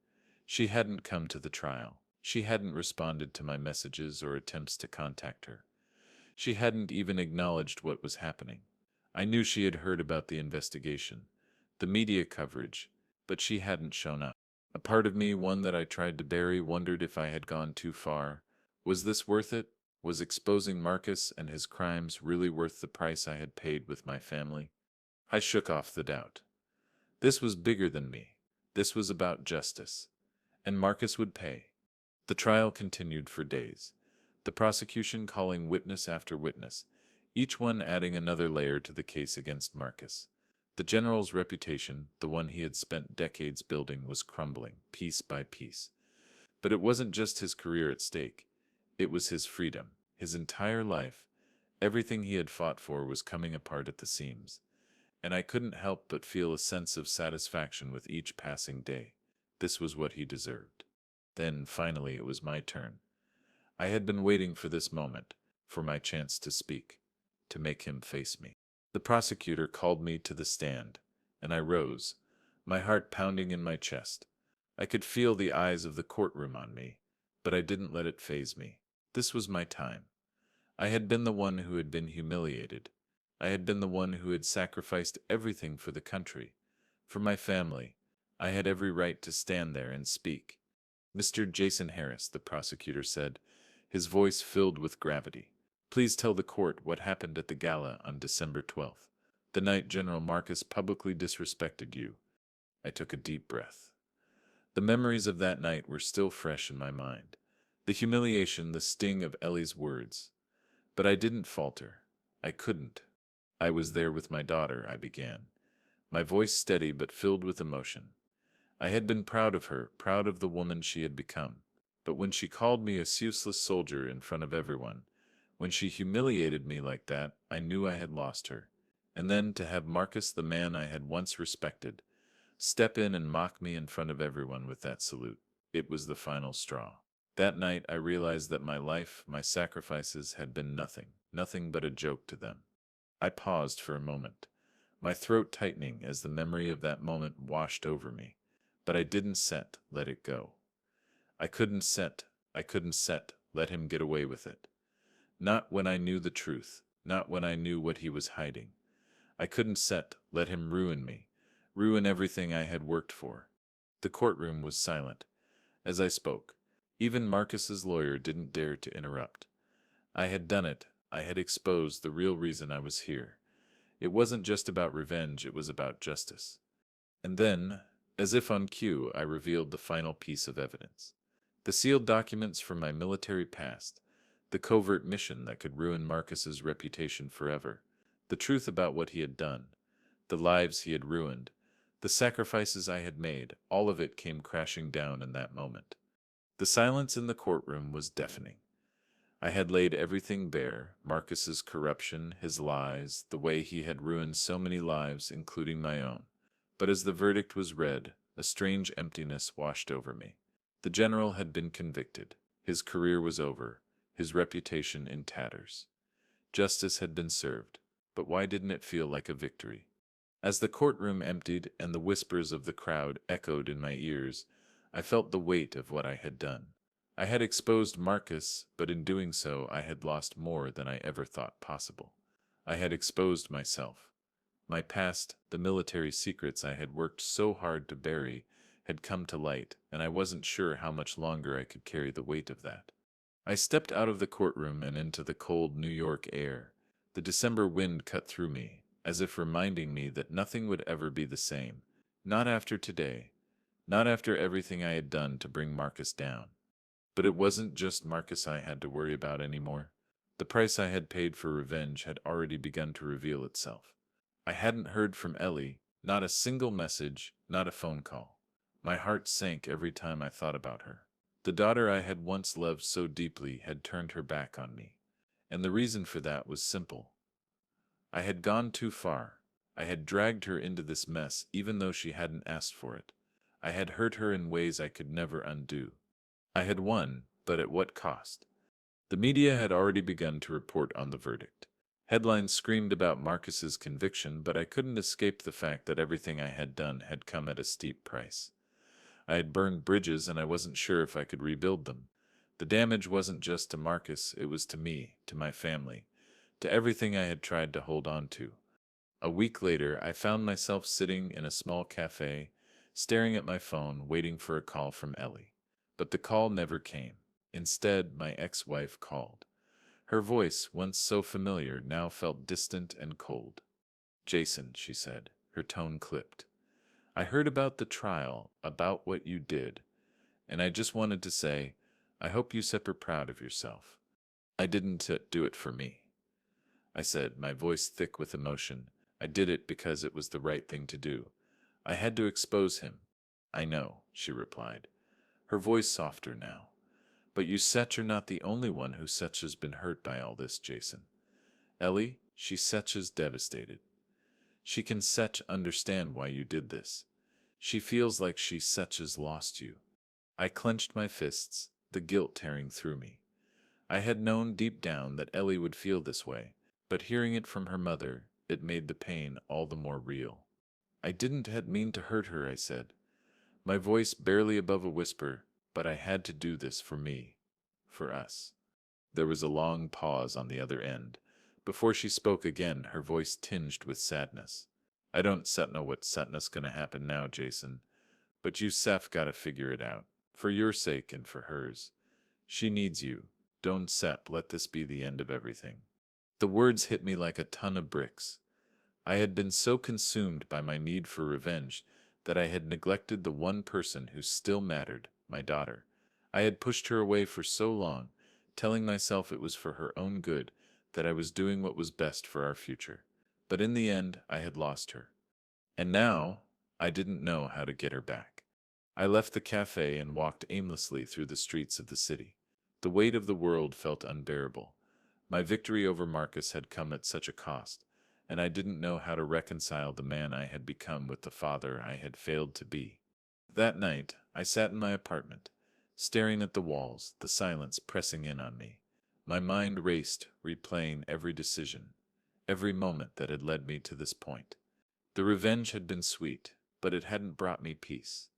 She hadn't come to the trial. She hadn't responded to my messages or attempts to contact her. She hadn't even acknowledged what was happening. I knew she had heard about the investigation, the media coverage, but she hadn't shown up. A part of me, one that I tried to bury, wondered if I had gone too far. Was this worth it? Was exposing Marcus and his crimes really worth the price I had paid with my family? I shook off the doubt. This was bigger than me. This was about justice. And Marcus would pay. The trial continued for days, the prosecution calling witness after witness, each one adding another layer to the case against Marcus. The general's reputation, the one he had spent decades building, was crumbling, piece by piece. But it wasn't just his career at stake. It was his freedom, his entire life. Everything he had fought for was coming apart at the seams. And I couldn't help but feel a sense of satisfaction with each passing day. This was what he deserved. Then, finally, it was my turn. I had been waiting for this moment, for my chance to speak, to make him face me. The prosecutor called me to the stand, and I rose, my heart pounding in my chest. I could feel the eyes of the courtroom on me, but I didn't let it faze me. This was my time. I had been the one who had been humiliated. I had been the one who had sacrificed everything for the country, for my family. I had every right to stand there and speak. "Mr. Jason Harris," the prosecutor said, his voice filled with gravity, "please tell the court what happened at the gala on December 12th, the night General Marcus publicly disrespected you." I took a deep breath. The memories of that night were still fresh in my mind. The humiliation, the sting of Ellie's words. But I didn't falter. I couldn't. "I was there with my daughter," I began, my voice steady but filled with emotion. I had been proud of her, proud of the woman she had become. But when she called me a useless soldier in front of everyone, when she humiliated me like that, I knew I had lost her. And then to have Marcus, the man I had once respected, step in and mock me in front of everyone with that salute, it was the final straw. That night I realized that my life, my sacrifices had been nothing, nothing but a joke to them. I paused for a moment, my throat tightening as the memory of that moment washed over me. But I didn't let it go. I couldn't let him get away with it. Not when I knew the truth, not when I knew what he was hiding. I couldn't let him ruin me, ruin everything I had worked for. The courtroom was silent as I spoke. Even Marcus's lawyer didn't dare to interrupt. I had done it. I had exposed the real reason I was here. It wasn't just about revenge, it was about justice. And then, as if on cue, I revealed the final piece of evidence. The sealed documents from my military past, the covert mission that could ruin Marcus's reputation forever, the truth about what he had done, the lives he had ruined, the sacrifices I had made, all of it came crashing down in that moment. The silence in the courtroom was deafening. I had laid everything bare, Marcus's corruption, his lies, the way he had ruined so many lives, including my own. But as the verdict was read, a strange emptiness washed over me. The general had been convicted. His career was over, his reputation in tatters. Justice had been served, but why didn't it feel like a victory? As the courtroom emptied and the whispers of the crowd echoed in my ears, I felt the weight of what I had done. I had exposed Marcus, but in doing so I had lost more than I ever thought possible. I had exposed myself. My past, the military secrets I had worked so hard to bury, had come to light, and I wasn't sure how much longer I could carry the weight of that. I stepped out of the courtroom and into the cold New York air. The December wind cut through me, as if reminding me that nothing would ever be the same. Not after today. Not after everything I had done to bring Marcus down. But it wasn't just Marcus I had to worry about anymore. The price I had paid for revenge had already begun to reveal itself. I hadn't heard from Ellie, not a single message, not a phone call. My heart sank every time I thought about her. The daughter I had once loved so deeply had turned her back on me. And the reason for that was simple. I had gone too far. I had dragged her into this mess even though she hadn't asked for it. I had hurt her in ways I could never undo. I had won, but at what cost? The media had already begun to report on the verdict. Headlines screamed about Marcus's conviction, but I couldn't escape the fact that everything I had done had come at a steep price. I had burned bridges and I wasn't sure if I could rebuild them. The damage wasn't just to Marcus, it was to me, to my family, to everything I had tried to hold on to. A week later, I found myself sitting in a small cafe, staring at my phone, waiting for a call from Ellie. But the call never came. Instead, my ex-wife called. Her voice, once so familiar, now felt distant and cold. "Jason," she said, her tone clipped. "I heard about the trial, about what you did, and I just wanted to say, I hope you are proud of yourself. I didn't do it for me." I said, my voice thick with emotion. "I did it because it was the right thing to do. I had to expose him." "I know," she replied, her voice softer now. "But you such are not the only one who such has been hurt by all this, Jason. Ellie, she such is devastated. She can such understand why you did this. She feels like she such has lost you." I clenched my fists, the guilt tearing through me. I had known deep down that Ellie would feel this way, but hearing it from her mother, it made the pain all the more real. "I didn't mean to hurt her," I said, my voice barely above a whisper, "but I had to do this for me, for us." There was a long pause on the other end. Before she spoke again, her voice tinged with sadness. "I don't know what's gonna happen now, Jason, but you gotta figure it out, for your sake and for hers. She needs you. Don't let this be the end of everything." The words hit me like a ton of bricks. I had been so consumed by my need for revenge that I had neglected the one person who still mattered, my daughter. I had pushed her away for so long, telling myself it was for her own good, that I was doing what was best for our future. But in the end, I had lost her. And now, I didn't know how to get her back. I left the cafe and walked aimlessly through the streets of the city. The weight of the world felt unbearable. My victory over Marcus had come at such a cost, and I didn't know how to reconcile the man I had become with the father I had failed to be. That night, I sat in my apartment, staring at the walls, the silence pressing in on me. My mind raced, replaying every decision, every moment that had led me to this point. The revenge had been sweet, but it hadn't brought me peace.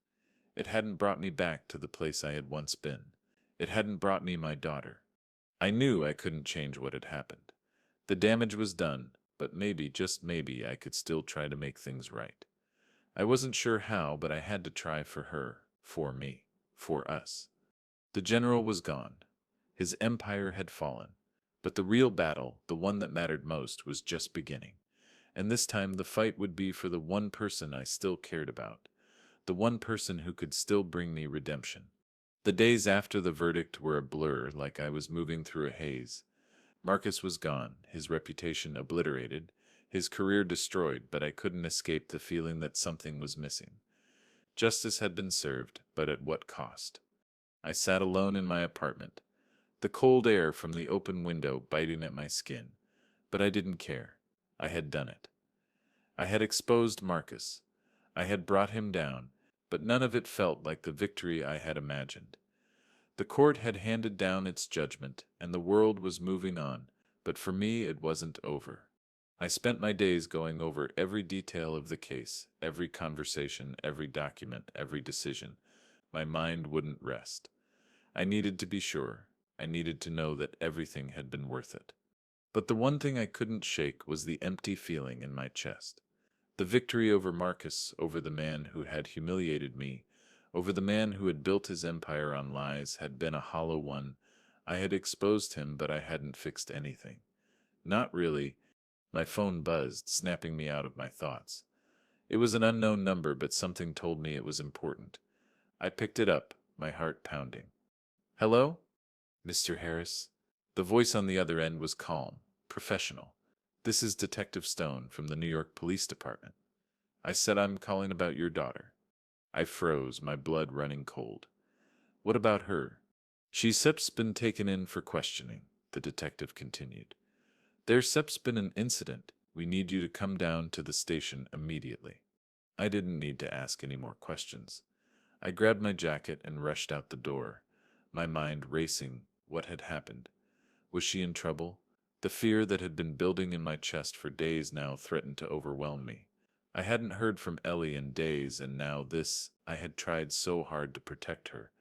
It hadn't brought me back to the place I had once been. It hadn't brought me my daughter. I knew I couldn't change what had happened. The damage was done, but maybe, just maybe, I could still try to make things right. I wasn't sure how, but I had to try for her, for me, for us. The general was gone. His empire had fallen. But the real battle, the one that mattered most, was just beginning. And this time the fight would be for the one person I still cared about, the one person who could still bring me redemption. The days after the verdict were a blur, like I was moving through a haze. Marcus was gone, his reputation obliterated, his career destroyed, but I couldn't escape the feeling that something was missing. Justice had been served, but at what cost? I sat alone in my apartment, the cold air from the open window biting at my skin, but I didn't care. I had done it. I had exposed Marcus. I had brought him down, but none of it felt like the victory I had imagined. The court had handed down its judgment, and the world was moving on, but for me it wasn't over. I spent my days going over every detail of the case, every conversation, every document, every decision. My mind wouldn't rest. I needed to be sure. I needed to know that everything had been worth it. But the one thing I couldn't shake was the empty feeling in my chest. The victory over Marcus, over the man who had humiliated me, over the man who had built his empire on lies, had been a hollow one. I had exposed him, but I hadn't fixed anything. Not really. My phone buzzed, snapping me out of my thoughts. It was an unknown number, but something told me it was important. I picked it up, my heart pounding. Hello? Mr. Harris? The voice on the other end was calm, professional. This is Detective Stone from the New York Police Department. I said I'm calling about your daughter. I froze, my blood running cold. What about her? She's been taken in for questioning, the detective continued. There's been an incident. We need you to come down to the station immediately. I didn't need to ask any more questions. I grabbed my jacket and rushed out the door, my mind racing. What had happened? Was she in trouble? The fear that had been building in my chest for days now threatened to overwhelm me. I hadn't heard from Ellie in days, and now this. I had tried so hard to protect her,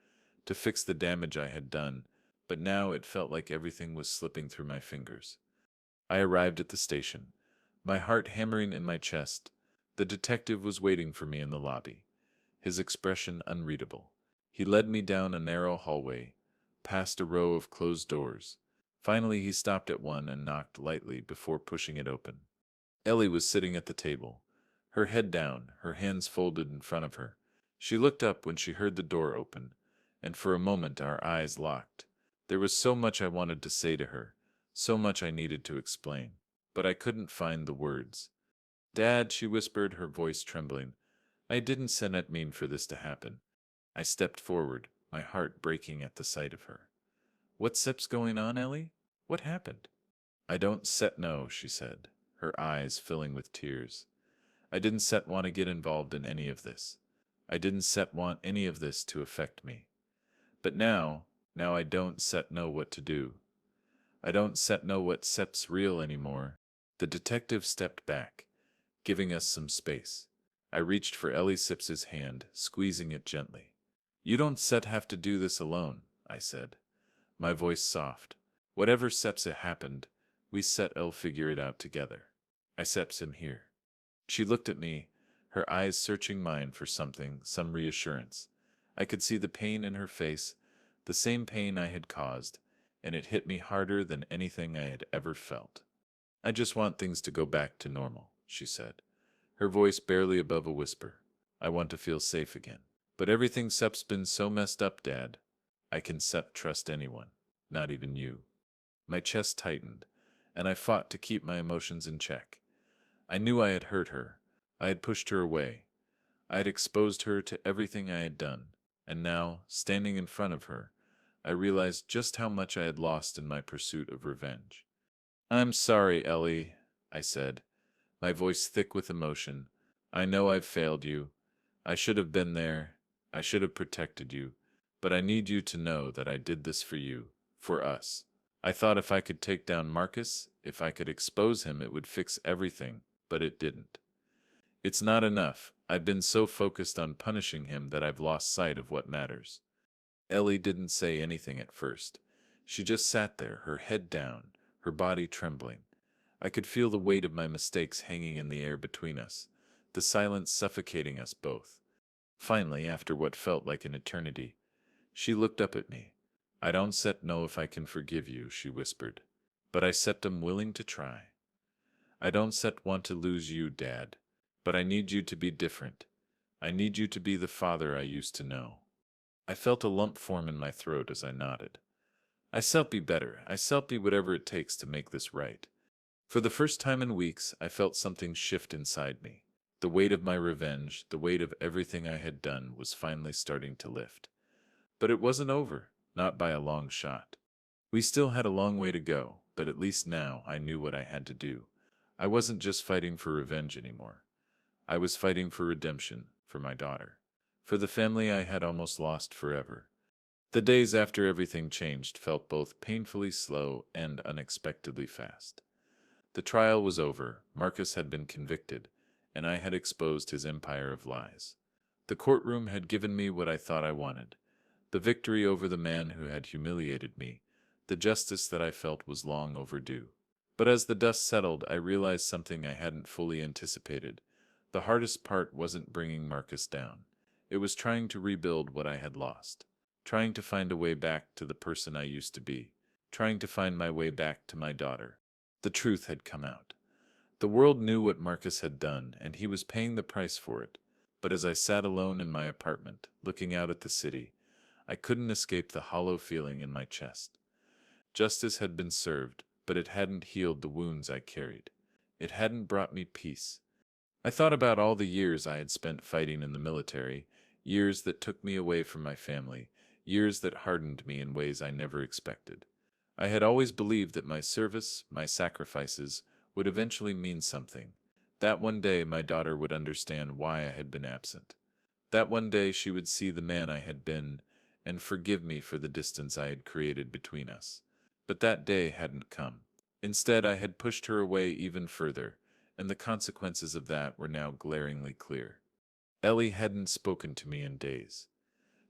to fix the damage I had done, but now it felt like everything was slipping through my fingers. I arrived at the station, my heart hammering in my chest. The detective was waiting for me in the lobby, his expression unreadable. He led me down a narrow hallway, past a row of closed doors. Finally, he stopped at one and knocked lightly before pushing it open. Ellie was sitting at the table, her head down, her hands folded in front of her. She looked up when she heard the door open, and for a moment our eyes locked. There was so much I wanted to say to her, so much I needed to explain, but I couldn't find the words. Dad, she whispered, her voice trembling, I didn't mean for this to happen. I stepped forward, my heart breaking at the sight of her. What's going on, Ellie? What happened? I don't set know, she said, her eyes filling with tears. I didn't set want to get involved in any of this. I didn't set want any of this to affect me. But now I don't set know what to do. I don't set know what set's real anymore. The detective stepped back, giving us some space. I reached for Ellie Sips's hand, squeezing it gently. You don't set have to do this alone, I said, my voice soft. Whatever Sepsa happened, we set'll figure it out together. I seps him here. She looked at me, her eyes searching mine for something, some reassurance. I could see the pain in her face, the same pain I had caused, and it hit me harder than anything I had ever felt. I just want things to go back to normal, she said, her voice barely above a whisper. I want to feel safe again. But everything Sep's been so messed up, Dad. I can Sep trust anyone, not even you. My chest tightened, and I fought to keep my emotions in check. I knew I had hurt her. I had pushed her away. I had exposed her to everything I had done, and now, standing in front of her, I realized just how much I had lost in my pursuit of revenge. I'm sorry, Ellie, I said, my voice thick with emotion. I know I've failed you. I should have been there. I should have protected you. But I need you to know that I did this for you, for us. I thought if I could take down Marcus, if I could expose him, it would fix everything, but it didn't. It's not enough. I've been so focused on punishing him that I've lost sight of what matters. Ellie didn't say anything at first. She just sat there, her head down, her body trembling. I could feel the weight of my mistakes hanging in the air between us, the silence suffocating us both. Finally, after what felt like an eternity, she looked up at me. I don't set know if I can forgive you, she whispered, but I set am willing to try. I don't set want to lose you, Dad, but I need you to be different. I need you to be the father I used to know. I felt a lump form in my throat as I nodded. I shall be better. I shall be whatever it takes to make this right. For the first time in weeks, I felt something shift inside me. The weight of my revenge, the weight of everything I had done, was finally starting to lift. But it wasn't over, not by a long shot. We still had a long way to go, but at least now I knew what I had to do. I wasn't just fighting for revenge anymore. I was fighting for redemption, for my daughter, for the family I had almost lost forever. The days after everything changed felt both painfully slow and unexpectedly fast. The trial was over, Marcus had been convicted, and I had exposed his empire of lies. The courtroom had given me what I thought I wanted, the victory over the man who had humiliated me, the justice that I felt was long overdue. But as the dust settled, I realized something I hadn't fully anticipated. The hardest part wasn't bringing Marcus down. It was trying to rebuild what I had lost, trying to find a way back to the person I used to be, trying to find my way back to my daughter. The truth had come out. The world knew what Marcus had done, and he was paying the price for it. But as I sat alone in my apartment, looking out at the city, I couldn't escape the hollow feeling in my chest. Justice had been served, but it hadn't healed the wounds I carried. It hadn't brought me peace. I thought about all the years I had spent fighting in the military, years that took me away from my family, years that hardened me in ways I never expected. I had always believed that my service, my sacrifices, would eventually mean something. That one day my daughter would understand why I had been absent. That one day she would see the man I had been, and forgive me for the distance I had created between us. But that day hadn't come. Instead, I had pushed her away even further, and the consequences of that were now glaringly clear. Ellie hadn't spoken to me in days.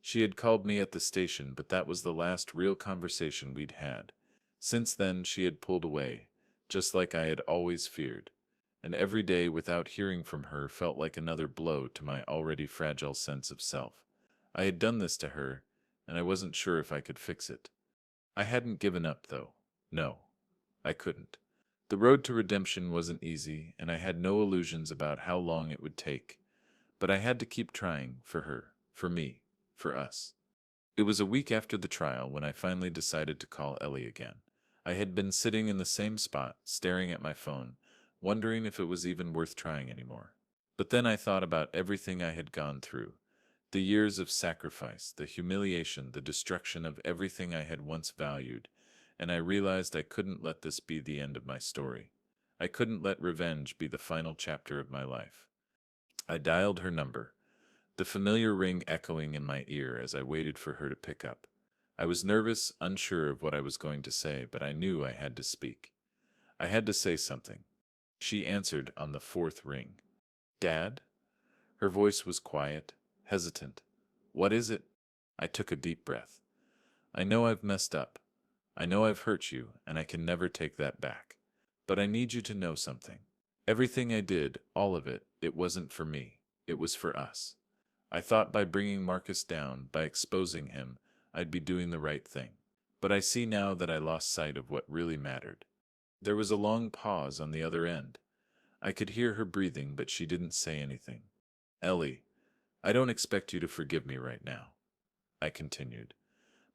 She had called me at the station, but that was the last real conversation we'd had. Since then, she had pulled away, just like I had always feared. And every day without hearing from her felt like another blow to my already fragile sense of self. I had done this to her, and I wasn't sure if I could fix it. I hadn't given up, though. No, I couldn't. The road to redemption wasn't easy, and I had no illusions about how long it would take. But I had to keep trying, for her, for me, for us. It was a week after the trial when I finally decided to call Ellie again. I had been sitting in the same spot, staring at my phone, wondering if it was even worth trying anymore. But then I thought about everything I had gone through, the years of sacrifice, the humiliation, the destruction of everything I had once valued, and I realized I couldn't let this be the end of my story. I couldn't let revenge be the final chapter of my life. I dialed her number, the familiar ring echoing in my ear as I waited for her to pick up. I was nervous, unsure of what I was going to say, but I knew I had to speak. I had to say something. She answered on the fourth ring. "Dad?" Her voice was quiet, hesitant. "What is it?" I took a deep breath. "I know I've messed up. I know I've hurt you, and I can never take that back. But I need you to know something. Everything I did, all of it, it wasn't for me. It was for us. I thought by bringing Marcus down, by exposing him, I'd be doing the right thing. But I see now that I lost sight of what really mattered." There was a long pause on the other end. I could hear her breathing, but she didn't say anything. "Ellie, I don't expect you to forgive me right now," I continued,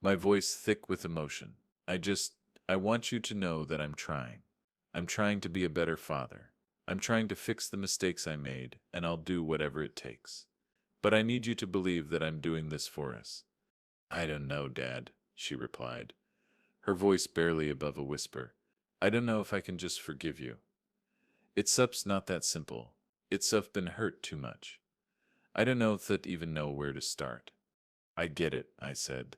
my voice thick with emotion. I want you to know that I'm trying. I'm trying to be a better father. I'm trying to fix the mistakes I made, and I'll do whatever it takes. But I need you to believe that I'm doing this for us." "I don't know, Dad," she replied, her voice barely above a whisper. "I don't know if I can just forgive you. It's not that simple. I've been hurt too much. I don't know if I'd even know where to start." "I get it," I said,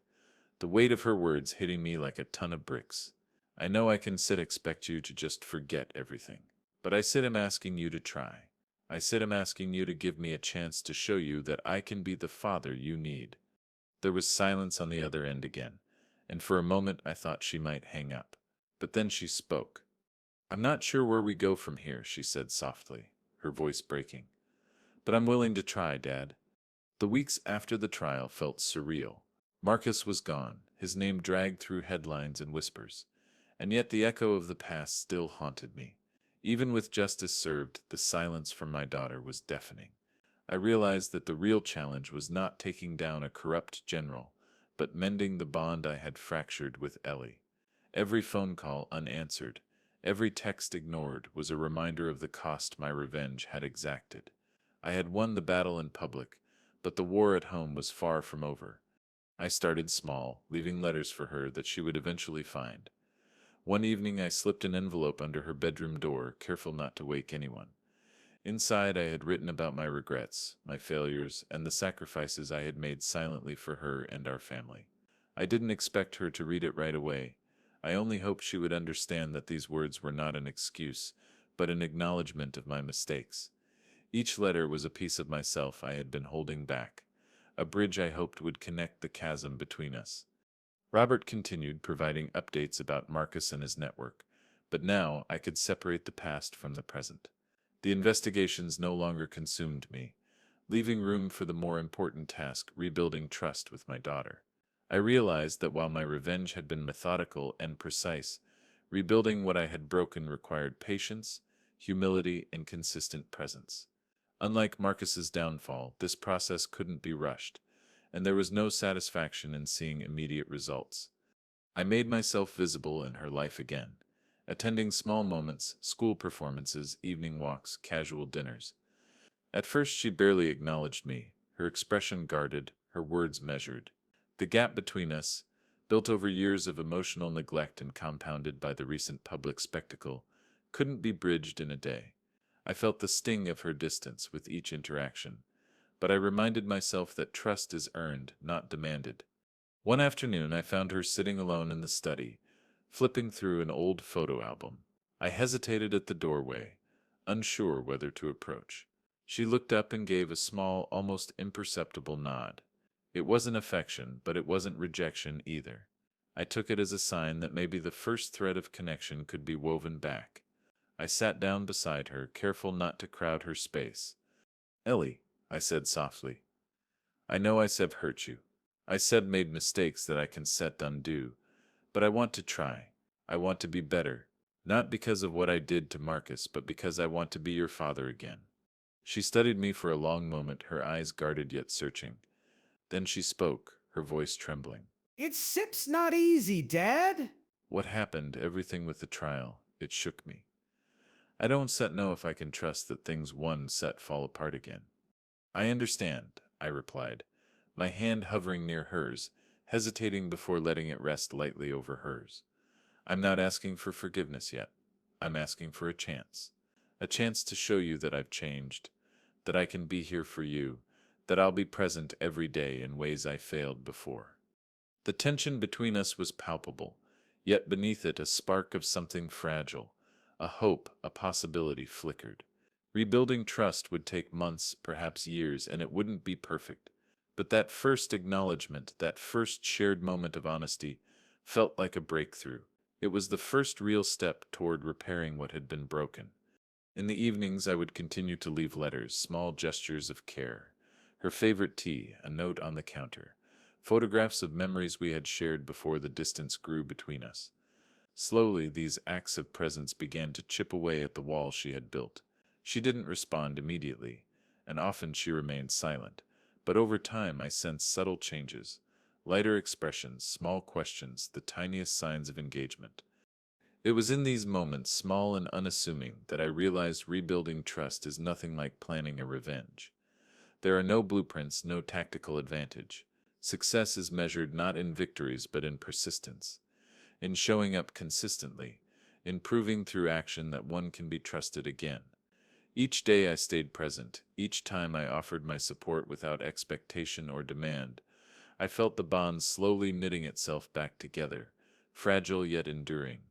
the weight of her words hitting me like a ton of bricks. "I know I can expect you to just forget everything. But I'm asking you to try. I'm asking you to give me a chance to show you that I can be the father you need." There was silence on the other end again, and for a moment I thought she might hang up. But then she spoke. "I'm not sure where we go from here," she said softly, her voice breaking. "But I'm willing to try, Dad." The weeks after the trial felt surreal. Marcus was gone, his name dragged through headlines and whispers, and yet the echo of the past still haunted me. Even with justice served, the silence from my daughter was deafening. I realized that the real challenge was not taking down a corrupt general, but mending the bond I had fractured with Ellie. Every phone call unanswered, every text ignored was a reminder of the cost my revenge had exacted. I had won the battle in public, but the war at home was far from over. I started small, leaving letters for her that she would eventually find. One evening I slipped an envelope under her bedroom door, careful not to wake anyone. Inside I had written about my regrets, my failures, and the sacrifices I had made silently for her and our family. I didn't expect her to read it right away. I only hoped she would understand that these words were not an excuse, but an acknowledgement of my mistakes. Each letter was a piece of myself I had been holding back, a bridge I hoped would connect the chasm between us. Robert continued providing updates about Marcus and his network, but now I could separate the past from the present. The investigations no longer consumed me, leaving room for the more important task, rebuilding trust with my daughter. I realized that while my revenge had been methodical and precise, rebuilding what I had broken required patience, humility, and consistent presence. Unlike Marcus's downfall, this process couldn't be rushed, and there was no satisfaction in seeing immediate results. I made myself visible in her life again, attending small moments, school performances, evening walks, casual dinners. At first she barely acknowledged me, her expression guarded, her words measured. The gap between us, built over years of emotional neglect and compounded by the recent public spectacle, couldn't be bridged in a day. I felt the sting of her distance with each interaction, but I reminded myself that trust is earned, not demanded. One afternoon I found her sitting alone in the study, flipping through an old photo album. I hesitated at the doorway, unsure whether to approach. She looked up and gave a small, almost imperceptible nod. It wasn't affection, but it wasn't rejection either. I took it as a sign that maybe the first thread of connection could be woven back. I sat down beside her, careful not to crowd her space. "Ellie," I said softly, "I know I have hurt you. I said made mistakes that I can set undo, but I want to try. I want to be better, not because of what I did to Marcus, but because I want to be your father again." She studied me for a long moment, her eyes guarded yet searching. Then she spoke, her voice trembling. It's SIP's not easy, Dad. "What happened, everything with the trial, it shook me. I don't set know if I can trust that things one set fall apart again." "I understand," I replied, my hand hovering near hers, hesitating before letting it rest lightly over hers. "I'm not asking for forgiveness yet. I'm asking for a chance. A chance to show you that I've changed, that I can be here for you, that I'll be present every day in ways I failed before." The tension between us was palpable, yet beneath it a spark of something fragile, a hope, a possibility flickered. Rebuilding trust would take months, perhaps years, and it wouldn't be perfect. But that first acknowledgement, that first shared moment of honesty, felt like a breakthrough. It was the first real step toward repairing what had been broken. In the evenings, I would continue to leave letters, small gestures of care. Her favorite tea, a note on the counter, photographs of memories we had shared before the distance grew between us. Slowly, these acts of presence began to chip away at the wall she had built. She didn't respond immediately, and often she remained silent. But over time, I sensed subtle changes, lighter expressions, small questions, the tiniest signs of engagement. It was in these moments, small and unassuming, that I realized rebuilding trust is nothing like planning a revenge. There are no blueprints, no tactical advantage. Success is measured not in victories but in persistence, in showing up consistently, in proving through action that one can be trusted again. Each day I stayed present, each time I offered my support without expectation or demand. I felt the bond slowly knitting itself back together, fragile yet enduring.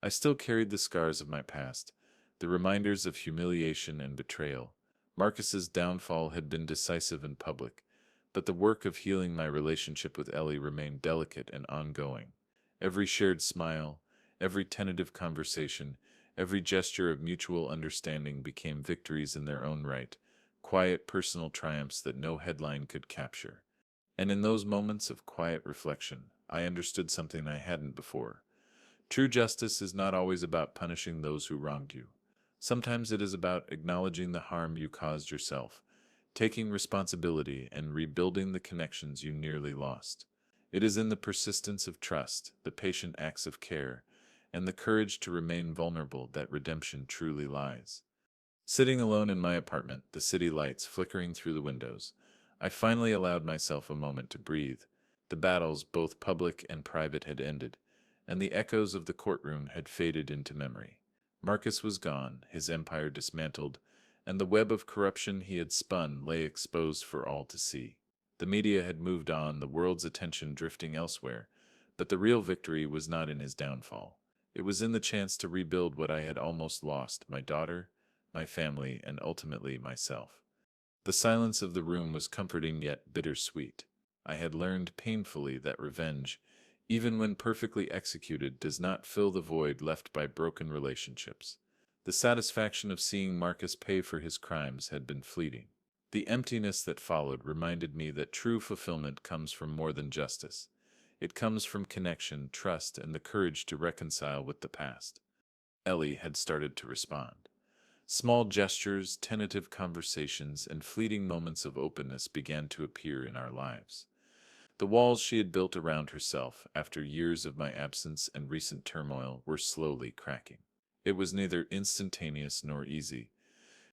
I still carried the scars of my past, the reminders of humiliation and betrayal. Marcus's downfall had been decisive and public, but the work of healing my relationship with Ellie remained delicate and ongoing. Every shared smile, every tentative conversation, every gesture of mutual understanding became victories in their own right, quiet personal triumphs that no headline could capture. And in those moments of quiet reflection, I understood something I hadn't before. True justice is not always about punishing those who wronged you. Sometimes it is about acknowledging the harm you caused yourself, taking responsibility, and rebuilding the connections you nearly lost. It is in the persistence of trust, the patient acts of care, and the courage to remain vulnerable that redemption truly lies. Sitting alone in my apartment, the city lights flickering through the windows, I finally allowed myself a moment to breathe. The battles, both public and private, had ended, and the echoes of the courtroom had faded into memory. Marcus was gone, his empire dismantled, and the web of corruption he had spun lay exposed for all to see. The media had moved on, the world's attention drifting elsewhere, But the real victory was not in his downfall. It was in the chance to rebuild what I had almost lost: my daughter, my family, and ultimately myself. The silence of the room was comforting yet bittersweet. I had learned painfully that revenge, even when perfectly executed, does not fill the void left by broken relationships. The satisfaction of seeing Marcus pay for his crimes had been fleeting. The emptiness that followed reminded me that true fulfillment comes from more than justice. It comes from connection, trust, and the courage to reconcile with the past. Ellie had started to respond. Small gestures, tentative conversations, and fleeting moments of openness began to appear in our lives. The walls she had built around herself after years of my absence and recent turmoil were slowly cracking. It was neither instantaneous nor easy.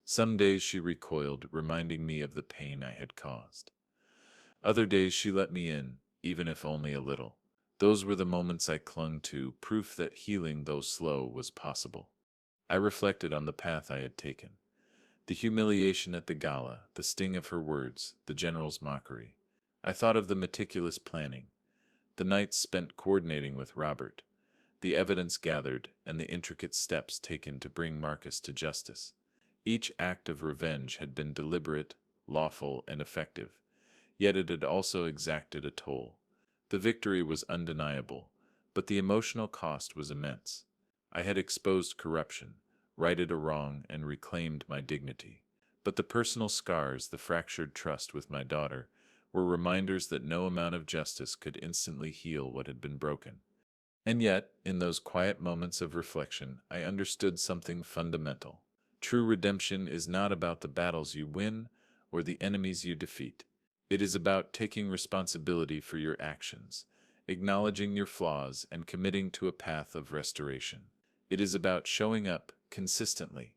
Some days she recoiled, reminding me of the pain I had caused. Other days she let me in, even if only a little. Those were the moments I clung to, proof that healing, though slow, was possible. I reflected on the path I had taken. The humiliation at the gala, the sting of her words, the general's mockery. I thought of the meticulous planning, the nights spent coordinating with Robert, the evidence gathered, and the intricate steps taken to bring Marcus to justice. Each act of revenge had been deliberate, lawful, and effective, yet it had also exacted a toll. The victory was undeniable, but the emotional cost was immense. I had exposed corruption, righted a wrong, and reclaimed my dignity. But the personal scars, the fractured trust with my daughter, were reminders that no amount of justice could instantly heal what had been broken. And yet, in those quiet moments of reflection, I understood something fundamental. True redemption is not about the battles you win or the enemies you defeat. It is about taking responsibility for your actions, acknowledging your flaws, and committing to a path of restoration. It is about showing up consistently,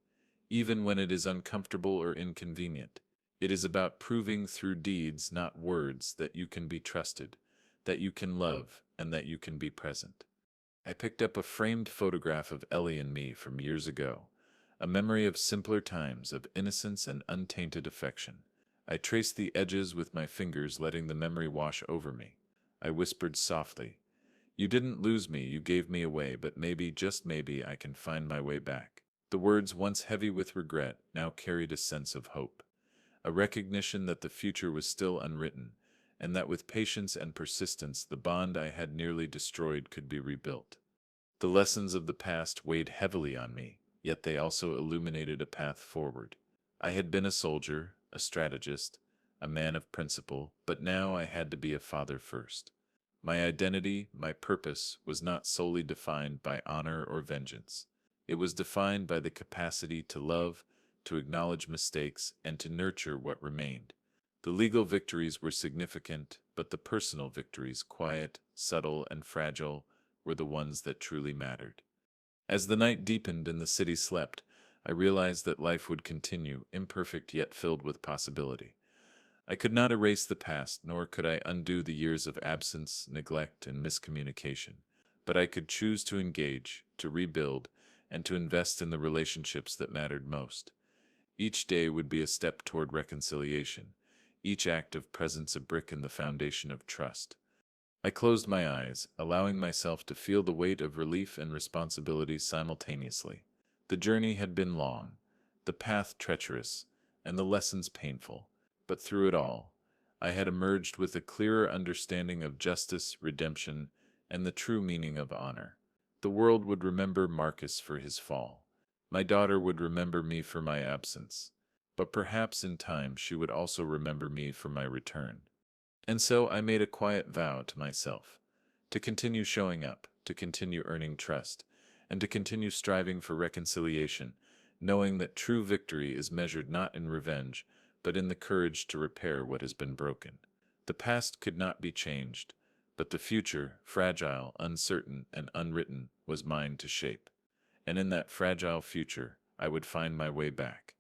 even when it is uncomfortable or inconvenient. It is about proving through deeds, not words, that you can be trusted, that you can love, and that you can be present. I picked up a framed photograph of Ellie and me from years ago, a memory of simpler times, of innocence and untainted affection. I traced the edges with my fingers, letting the memory wash over me. I whispered softly, "You didn't lose me, you gave me away, but maybe, just maybe, I can find my way back." The words, once heavy with regret, now carried a sense of hope, a recognition that the future was still unwritten, and that with patience and persistence the bond I had nearly destroyed could be rebuilt. The lessons of the past weighed heavily on me, yet they also illuminated a path forward. I had been a soldier, a strategist, a man of principle, but now I had to be a father first. My identity, my purpose, was not solely defined by honor or vengeance. It was defined by the capacity to love, to acknowledge mistakes, and to nurture what remained. The legal victories were significant, but the personal victories, quiet, subtle, and fragile, were the ones that truly mattered. As the night deepened and the city slept, I realized that life would continue, imperfect yet filled with possibility. I could not erase the past, nor could I undo the years of absence, neglect, and miscommunication. But I could choose to engage, to rebuild, and to invest in the relationships that mattered most. Each day would be a step toward reconciliation, each act of presence a brick in the foundation of trust. I closed my eyes, allowing myself to feel the weight of relief and responsibility simultaneously. The journey had been long, the path treacherous, and the lessons painful, but through it all, I had emerged with a clearer understanding of justice, redemption, and the true meaning of honor. The world would remember Marcus for his fall. My daughter would remember me for my absence, but perhaps in time she would also remember me for my return. And so I made a quiet vow to myself to continue showing up, to continue earning trust, and to continue striving for reconciliation, knowing that true victory is measured not in revenge, but in the courage to repair what has been broken. The past could not be changed, but the future, fragile, uncertain, and unwritten, was mine to shape. And in that fragile future, I would find my way back,